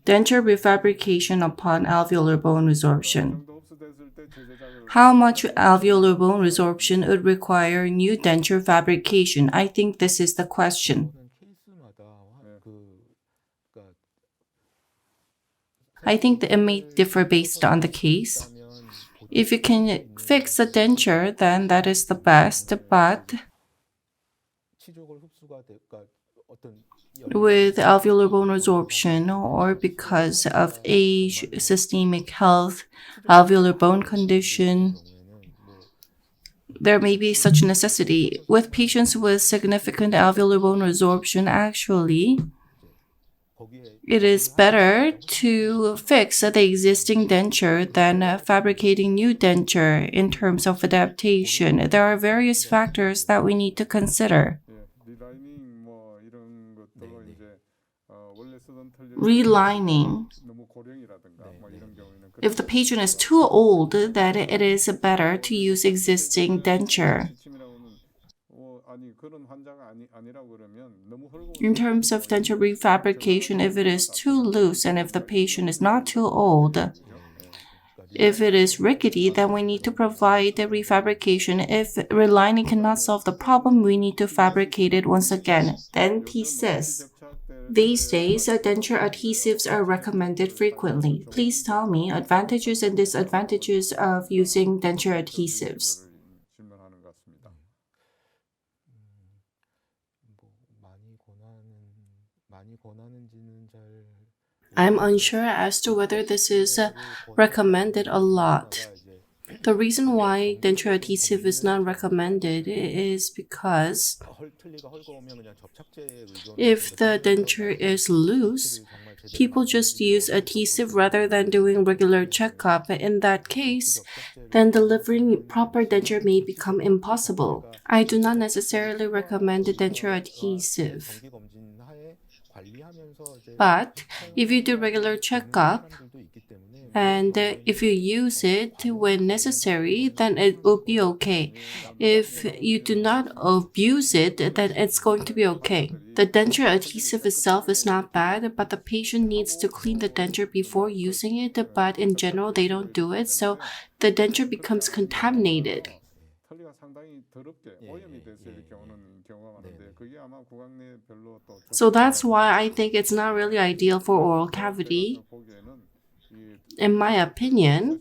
Denture refabrication upon alveolar bone resorption. How much alveolar bone resorption would require new denture fabrication? I think this is the question. I think that it may differ based on the case. If you can fix the denture, then that is the best, but with alveolar bone resorption or because of age, systemic health, alveolar bone condition, there may be such necessity. With patients with significant alveolar bone resorption, actually, it is better to fix the existing denture than fabricating new denture in terms of adaptation. There are various factors that we need to consider. Relining. If the patient is too old, then it is better to use existing denture. In terms of denture refabrication, if it is too loose and if the patient is not too old, if it is rickety, then we need to provide the refabrication. If relining cannot solve the problem, we need to fabricate it once again. Dentisys. These days, denture adhesives are recommended frequently. Please tell me advantages and disadvantages of using denture adhesives. I'm unsure as to whether this is recommended a lot. The reason why denture adhesive is not recommended is because if the denture is loose, people just use adhesive rather than doing regular checkup. In that case, then delivering proper denture may become impossible. I do not necessarily recommend denture adhesive. But if you do regular checkup, and if you use it when necessary, then it will be okay. If you do not abuse it, then it's going to be okay. The denture adhesive itself is not bad, but the patient needs to clean the denture before using it, but in general, they don't do it, so the denture becomes contaminated. So that's why I think it's not really ideal for oral cavity. In my opinion,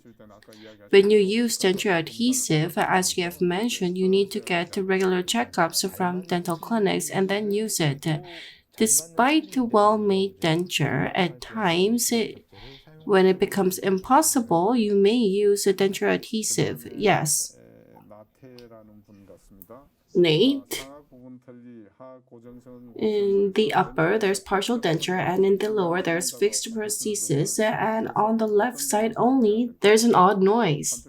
when you use denture adhesive, as you have mentioned, you need to get regular checkups from dental clinics and then use it. Despite well-made denture, at times, when it becomes impossible, you may use a denture adhesive. Yes. Nate. In the upper, there's partial denture, and in the lower, there's fixed prosthesis, and on the left side only, there's an odd noise.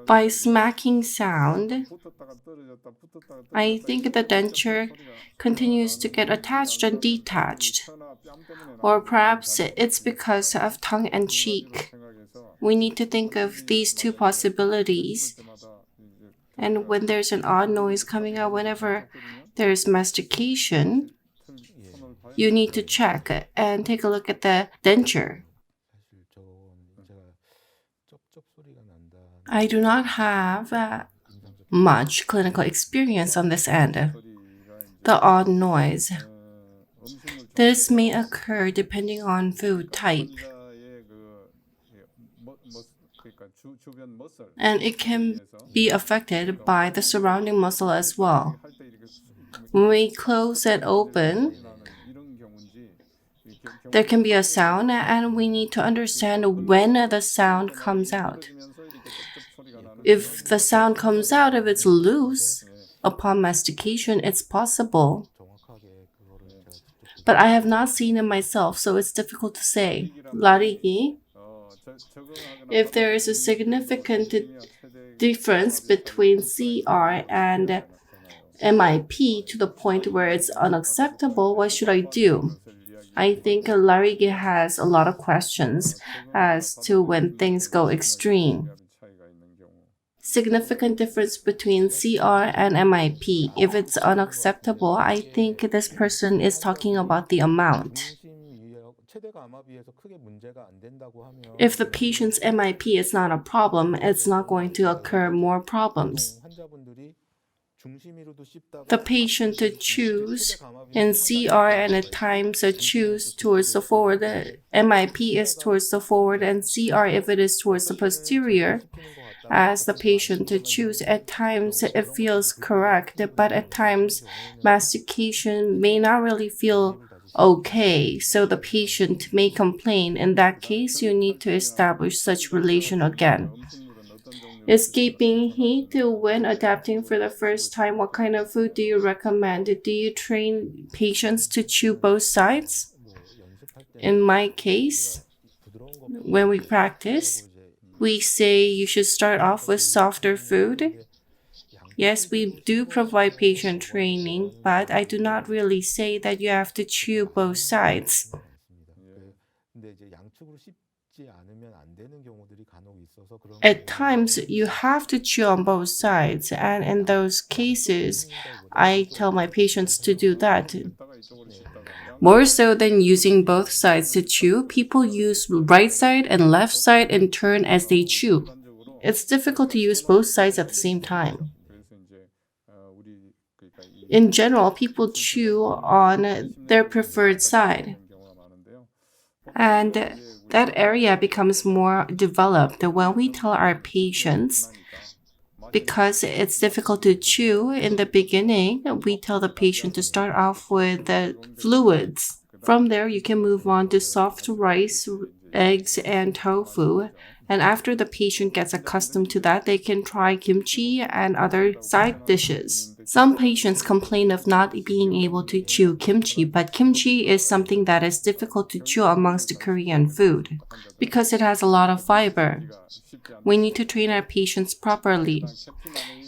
By smacking sound, I think the denture continues to get attached and detached. Or perhaps it's because of tongue and cheek. We need to think of these two possibilities. And when there's an odd noise coming out, whenever there's mastication, you need to check and take a look at the denture. I do not have much clinical experience on this end. The odd noise. This may occur depending on food type, and it can be affected by the surrounding muscle as well. When we close and open, there can be a sound, and we need to understand when the sound comes out. If the sound comes out, if it's loose upon mastication, it's possible. But I have not seen it myself, so it's difficult to say. Larigi, if there is a significant difference between CR and MIP to the point where it's unacceptable, what should I do? I think Larigi has a lot of questions as to when things go extreme. Significant difference between CR and MIP. If it's unacceptable, I think this person is talking about the amount. If the patient's MIP is not a problem, it's not going to occur more problems. The patient to choose in CR and at times choose towards the forward. The MIP is towards the forward, and CR if it is towards the posterior. As the patient to choose, at times it feels correct, but at times mastication may not really feel okay, so the patient may complain. In that case, you need to establish such relation again. Escaping heat when adapting for the first time, what kind of food do you recommend? Do you train patients to chew both sides? In my case, when we practice, we say you should start off with softer food. Yes, we do provide patient training, but I do not really say that you have to chew both sides. At times, you have to chew on both sides, and in those cases, I tell my patients to do that. More so than using both sides to chew, people use right side and left side in turn as they chew. It's difficult to use both sides at the same time. In general, people chew on their preferred side, and that area becomes more developed when we tell our patients. Because it's difficult to chew in the beginning, we tell the patient to start off with the fluids. From there, you can move on to soft rice, eggs, and tofu. And after the patient gets accustomed to that, they can try kimchi and other side dishes. Some patients complain of not being able to chew kimchi, but kimchi is something that is difficult to chew amongst Korean food because it has a lot of fiber. We need to train our patients properly.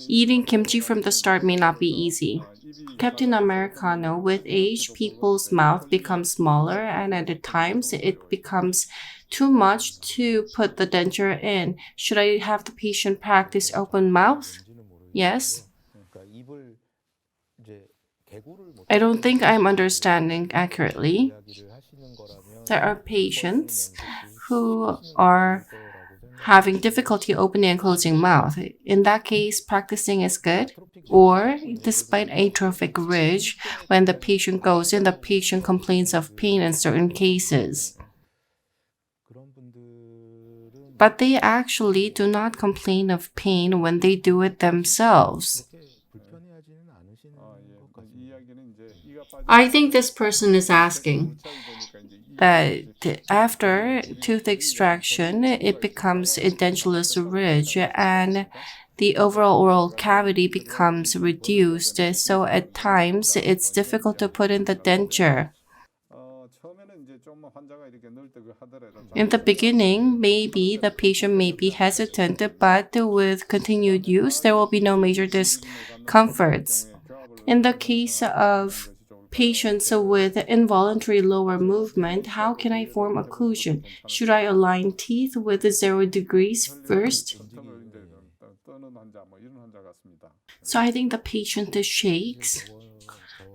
Eating kimchi from the start may not be easy. Captain Americano, with age, people's mouth becomes smaller, and at times it becomes too much to put the denture in. Should I have the patient practice open mouth? Yes. I don't think I'm understanding accurately. There are patients who are having difficulty opening and closing mouth. In that case, practicing is good. Or, despite atrophic ridge, when the patient goes in, the patient complains of pain in certain cases. But they actually do not complain of pain when they do it themselves. I think this person is asking that after tooth extraction, it becomes edentulous ridge and the overall oral cavity becomes reduced. So at times, it's difficult to put in the denture. In the beginning, maybe the patient may be hesitant, but with continued use, there will be no major discomforts. In the case of patients with involuntary lower movement, how can I form occlusion? Should I align teeth with 0 degrees first? So I think the patient shakes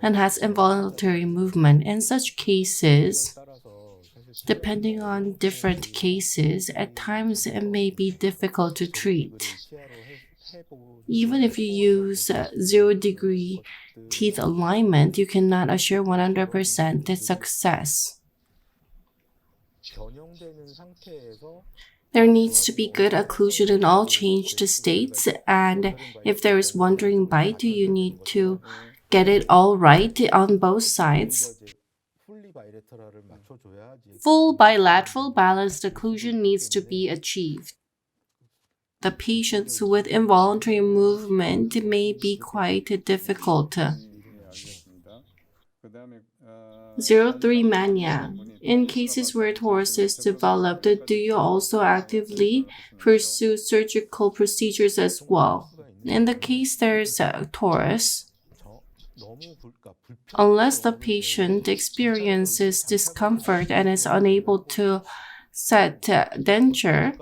and has involuntary movement. In such cases, depending on different cases, at times it may be difficult to treat. Even if you use 0-degree teeth alignment, you cannot assure 100% success. There needs to be good occlusion in all changed states, and if there is wandering bite, you need to get it all right on both sides. Full bilateral balanced occlusion needs to be achieved. The patients with involuntary movement may be quite difficult. 03 mania. In cases where torus is developed, do you also actively pursue surgical procedures as well? In the case there's a torus, unless the patient experiences discomfort and is unable to set denture,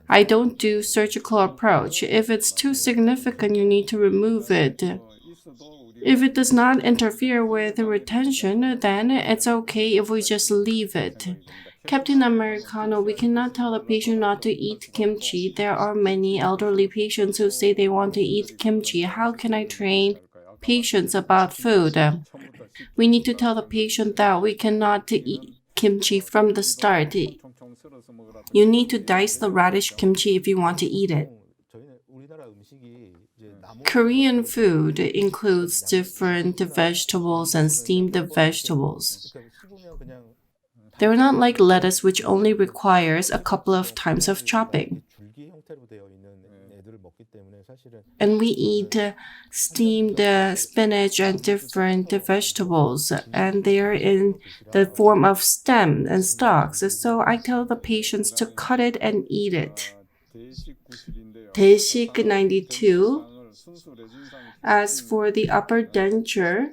I don't do surgical approach. If it's too significant, you need to remove it. If it does not interfere with retention, then it's okay if we just leave it. Captain Americano, we cannot tell the patient not to eat kimchi. There are many elderly patients who say they want to eat kimchi. How can I train patients about food? We need to tell the patient that we cannot eat kimchi from the start. You need to dice the radish kimchi if you want to eat it. Korean food includes different vegetables and steamed vegetables. They're not like lettuce, which only requires a couple of times of chopping. And we eat steamed spinach and different vegetables, and they are in the form of stem and stalks. So I tell the patients to cut it and eat it. 대식 92. As for the upper denture,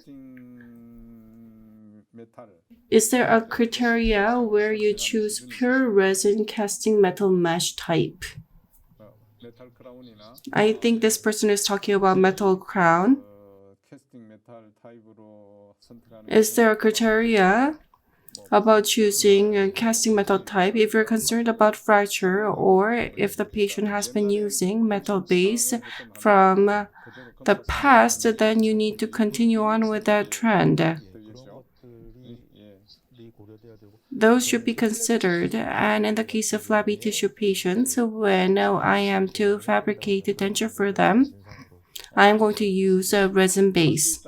is there a criteria where you choose pure resin casting metal mesh type? I think this person is talking about metal crown. Is there a criteria about choosing a casting metal type? If you're concerned about fracture or if the patient has been using metal base from the past, then you need to continue on with that trend. Those should be considered, and in the case of flabby tissue patients, when I am to fabricate a denture for them, I am going to use a resin base.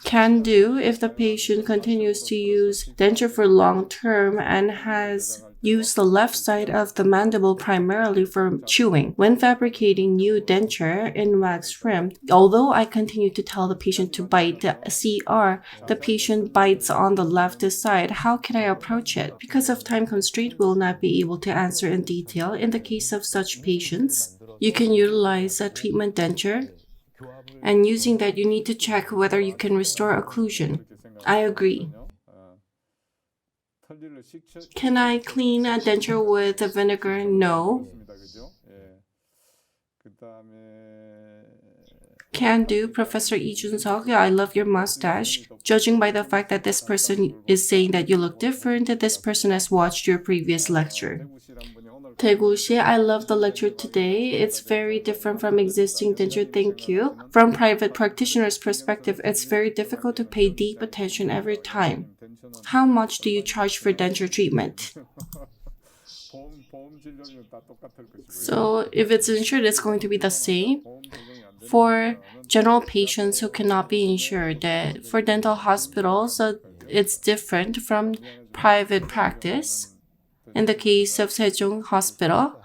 Can do if the patient continues to use denture for long term and has used the left side of the mandible primarily for chewing. When fabricating new denture in wax rim, although I continue to tell the patient to bite CR, the patient bites on the left side. How can I approach it? Because of time constraint, we'll not be able to answer in detail. In the case of such patients, you can utilize a treatment denture, and using that, you need to check whether you can restore occlusion. I agree. Can I clean a denture with vinegar? No. Can do, Professor Lee Jun-seok. I love your mustache. Judging by the fact that this person is saying that you look different, this person has watched your previous lecture. Taegushi, I love the lecture today. It's very different from existing denture. Thank you. From private practitioner's perspective, it's very difficult to pay deep attention every time. How much do you charge for denture treatment? So if it's insured, it's going to be the same. For general patients who cannot be insured, for dental hospitals, it's different from private practice. In the case of Sejong Hospital,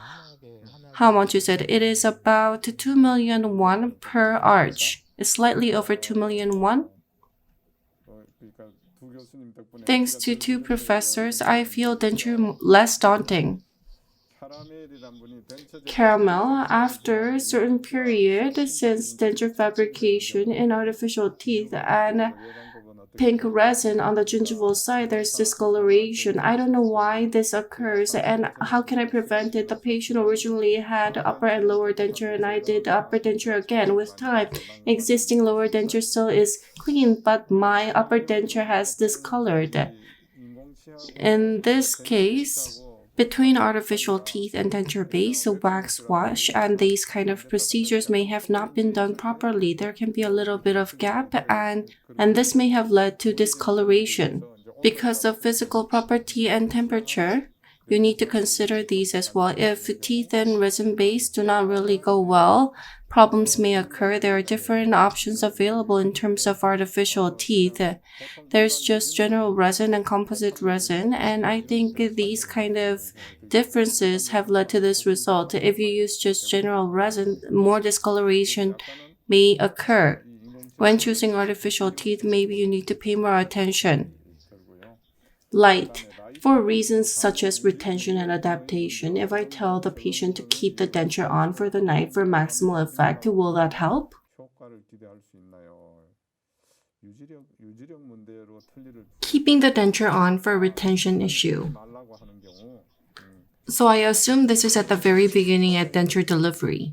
how much is it? It is about 2 million won per arch. It's slightly over 2 million won. Thanks to two professors, I feel denture less daunting. Caramel, after a certain period since denture fabrication in artificial teeth and pink resin on the gingival side, there's discoloration. I don't know why this occurs and how can I prevent it? The patient originally had upper and lower denture and I did the upper denture again. With time, existing lower denture still is clean, but my upper denture has discolored. In this case, between artificial teeth and denture base, a wax wash and these kind of procedures may have not been done properly. There can be a little bit of gap and this may have led to discoloration. Because of physical property and temperature, you need to consider these as well. If teeth and resin base do not really go well, problems may occur. There are different options available in terms of artificial teeth. There's just general resin and composite resin, and I think these kind of differences have led to this result. If you use just general resin, more discoloration may occur. When choosing artificial teeth, maybe you need to pay more attention. Light. For reasons such as retention and adaptation, if I tell the patient to keep the denture on for the night for maximal effect, will that help? Keeping the denture on for a retention issue. So I assume this is at the very beginning at denture delivery.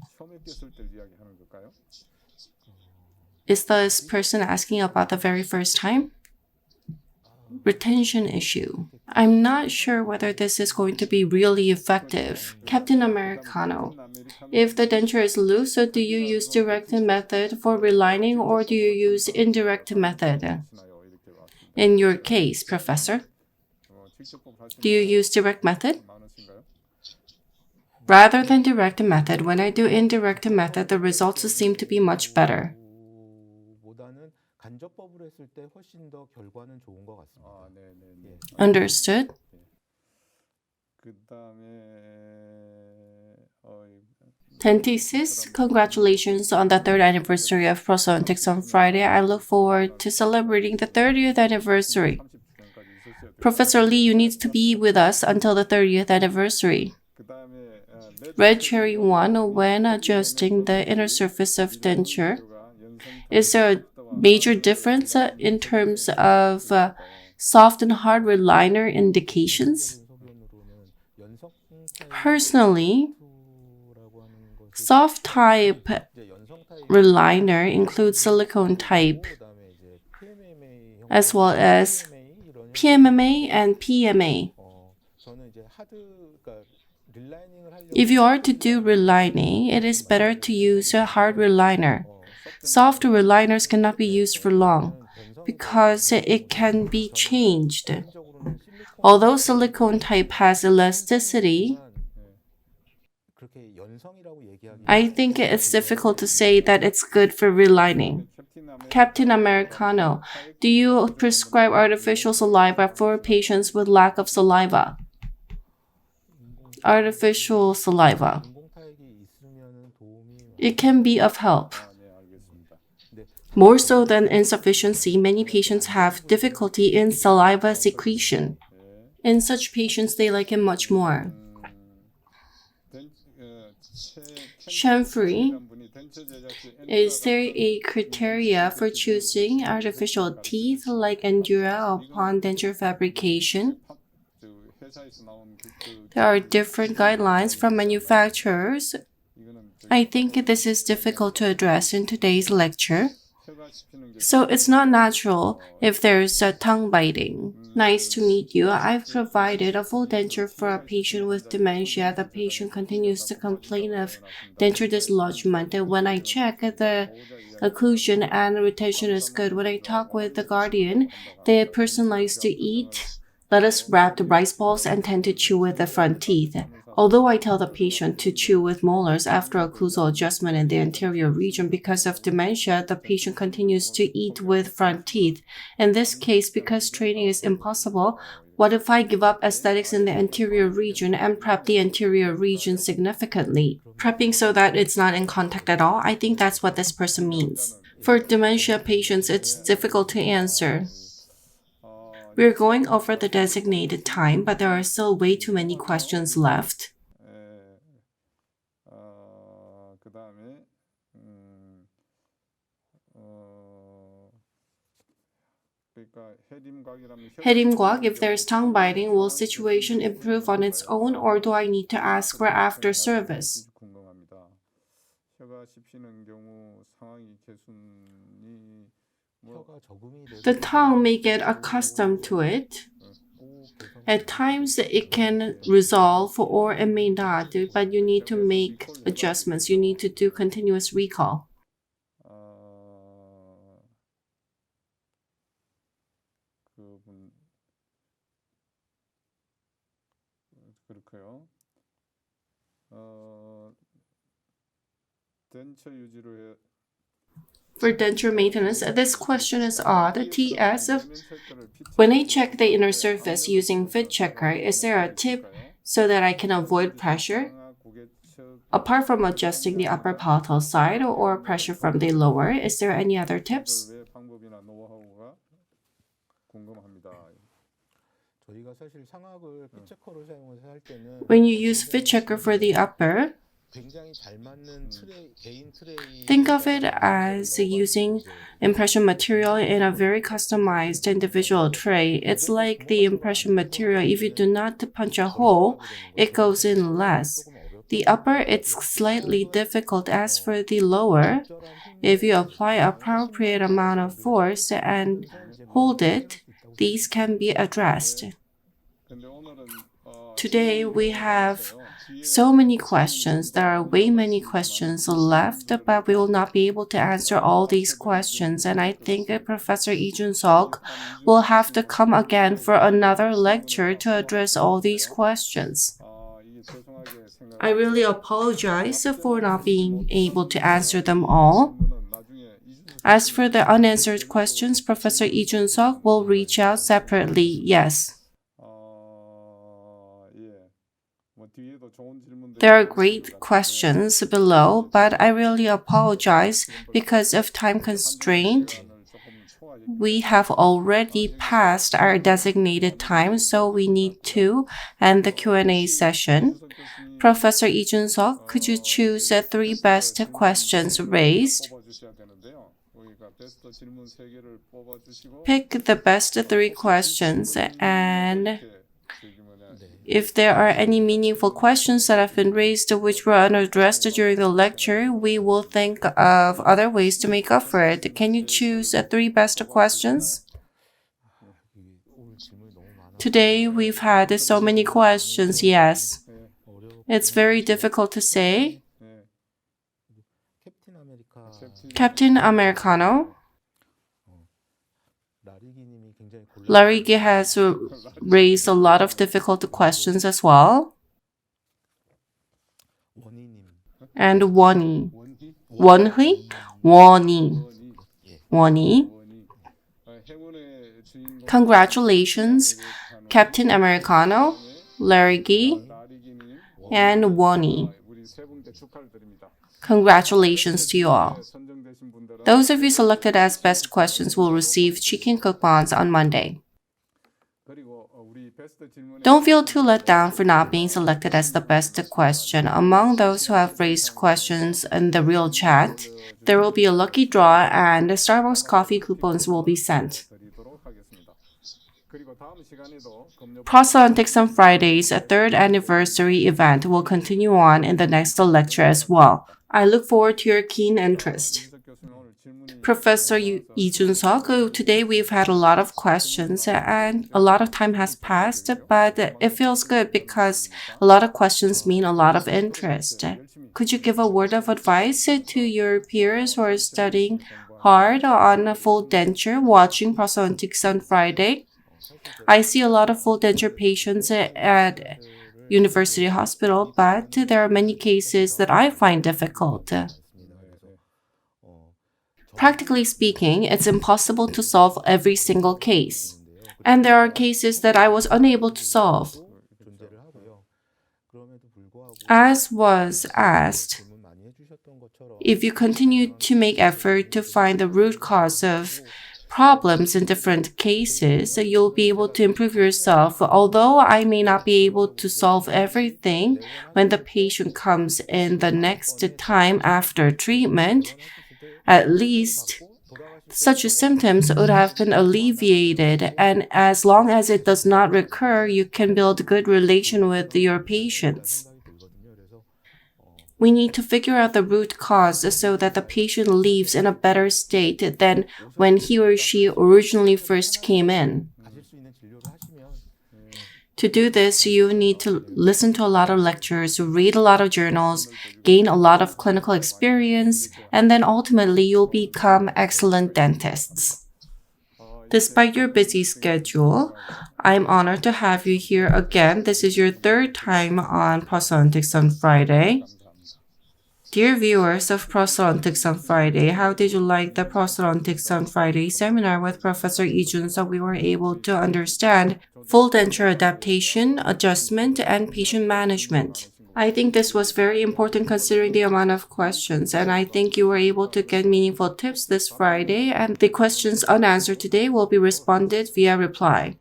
Is this person asking about the very first time? Retention issue. I'm not sure whether this is going to be really effective. Captain Americano. If the denture is loose, so do you use direct method for relining or do you use indirect method? In your case, Professor, do you use direct method? Rather than direct method, when I do indirect method, the results seem to be much better. Understood. Tenthesis, congratulations on the 3rd anniversary of Prosontics on Friday. I look forward to celebrating the 30th anniversary. Professor Lee, you need to be with us until the 30th anniversary. Red Cherry 1, when adjusting the inner surface of denture, is there a major difference in terms of soft and hard reliner indications? Personally, soft type reliner includes silicone type as well as PMMA and PMA. If you are to do relining, it is better to use a hard reliner. Soft reliners cannot be used for long because it can be changed. Although silicone type has elasticity, I think it's difficult to say that it's good for relining. Captain Americano, do you prescribe artificial saliva for patients with lack of saliva? Artificial saliva. It can be of help. More so than insufficiency, many patients have difficulty in saliva secretion. In such patients, they like it much more. Shamfree, is there a criteria for choosing artificial teeth like Endura upon denture fabrication? There are different guidelines from manufacturers. I think this is difficult to address in today's lecture. So it's not natural if there's a tongue biting. Nice to meet you. I've provided a full denture for a patient with dementia. The patient continues to complain of denture dislodgement. And when I check, the occlusion and retention is good. When I talk with the guardian, the person likes to eat lettuce wrapped rice balls and tend to chew with the front teeth. Although I tell the patient to chew with molars after occlusal adjustment in the anterior region because of dementia, the patient continues to eat with front teeth. In this case, because training is impossible, what if I give up aesthetics in the anterior region and prep the anterior region significantly? Prepping so that it's not in contact at all? I think that's what this person means. For dementia patients, it's difficult to answer. We're going over the designated time, but there are still way too many questions left. 해림곽, if there's tongue biting, will situation improve on its own or do I need to ask for after service? The tongue may get accustomed to it. At times it can resolve or it may not, but you need to make adjustments. You need to do continuous recall. For denture maintenance, this question is odd. TS, when I check the inner surface using fit checker, is there a tip so that I can avoid pressure? Apart from adjusting the upper palatal side or pressure from the lower, is there any other tips? When you use fit checker for the upper, think of it as using impression material in a very customized individual tray. It's like the impression material. If you do not punch a hole, it goes in less. The upper, it's slightly difficult. As for the lower, if you apply appropriate amount of force and hold it, these can be addressed. Today, we have so many questions. There are way many questions left, but we will not be able to answer all these questions. And I think Professor Lee Jun-seok will have to come again for another lecture to address all these questions. I really apologize for not being able to answer them all. As for the unanswered questions, Professor Lee Jun-seok will reach out separately. Yes. There are great questions below, but I really apologize because of time constraint. We have already passed our designated time, so we need to end the Q&A session. Professor Lee Jun-seok, could you choose the 3 best questions raised? Pick the best 3 questions, and if there are any meaningful questions that have been raised which were unaddressed during the lecture, we will think of other ways to make up for it. Can you choose 3 best questions? Today, we've had so many questions, yes. It's very difficult to say. Captain Americano. Larigi has raised a lot of difficult questions as well. And Wonnie. Wonhui? Wonnie. Congratulations, Captain Americano, Larigi, and Wonnie. Congratulations to you all. Those of you selected as best questions will receive chicken coupons on Monday. Don't feel too let down for not being selected as the best question. Among those who have raised questions in the real chat, there will be a lucky draw and Starbucks coffee coupons will be sent. Prosthodontics on Fridays, a 3rd anniversary event, will continue on in the next lecture as well. I look forward to your keen interest. Professor Lee Jun-seok, today we've had a lot of questions and a lot of time has passed, but it feels good because a lot of questions mean a lot of interest. Could you give a word of advice to your peers who are studying hard on a full denture, watching prosthodontics on Friday? I see a lot of full denture patients at University Hospital, but there are many cases that I find difficult. Practically speaking, it's impossible to solve every single case. And there are cases that I was unable to solve. As was asked, if you continue to make effort to find the root cause of problems in different cases, you'll be able to improve yourself. Although I may not be able to solve everything when the patient comes in the next time after treatment, at least such symptoms would have been alleviated, and as long as it does not recur, you can build good relation with your patients. We need to figure out the root cause so that the patient leaves in a better state than when he or she originally first came in. To do this, you need to listen to a lot of lectures, read a lot of journals, gain a lot of clinical experience, and then ultimately you'll become excellent dentists. Despite your busy schedule, I'm honored to have you here again. This is your third time on Prosthodontics on Friday. Dear viewers of Prosthodontics on Friday, how did you like the Prosthodontics on Friday seminar with Professor Ijun, so we were able to understand full denture adaptation, adjustment, and patient management? I think this was very important considering the amount of questions, and I think you were able to get meaningful tips this Friday, and the questions unanswered today will be responded via reply.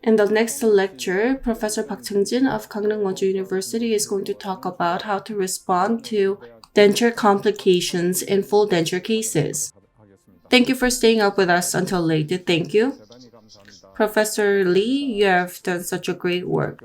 In the next lecture, Professor Park Chang-jin of Gangneung Wonju University is going to talk about how to respond to denture complications in full denture cases. Thank you for staying up with us until late. Thank you. Professor Lee, you have done such a great work.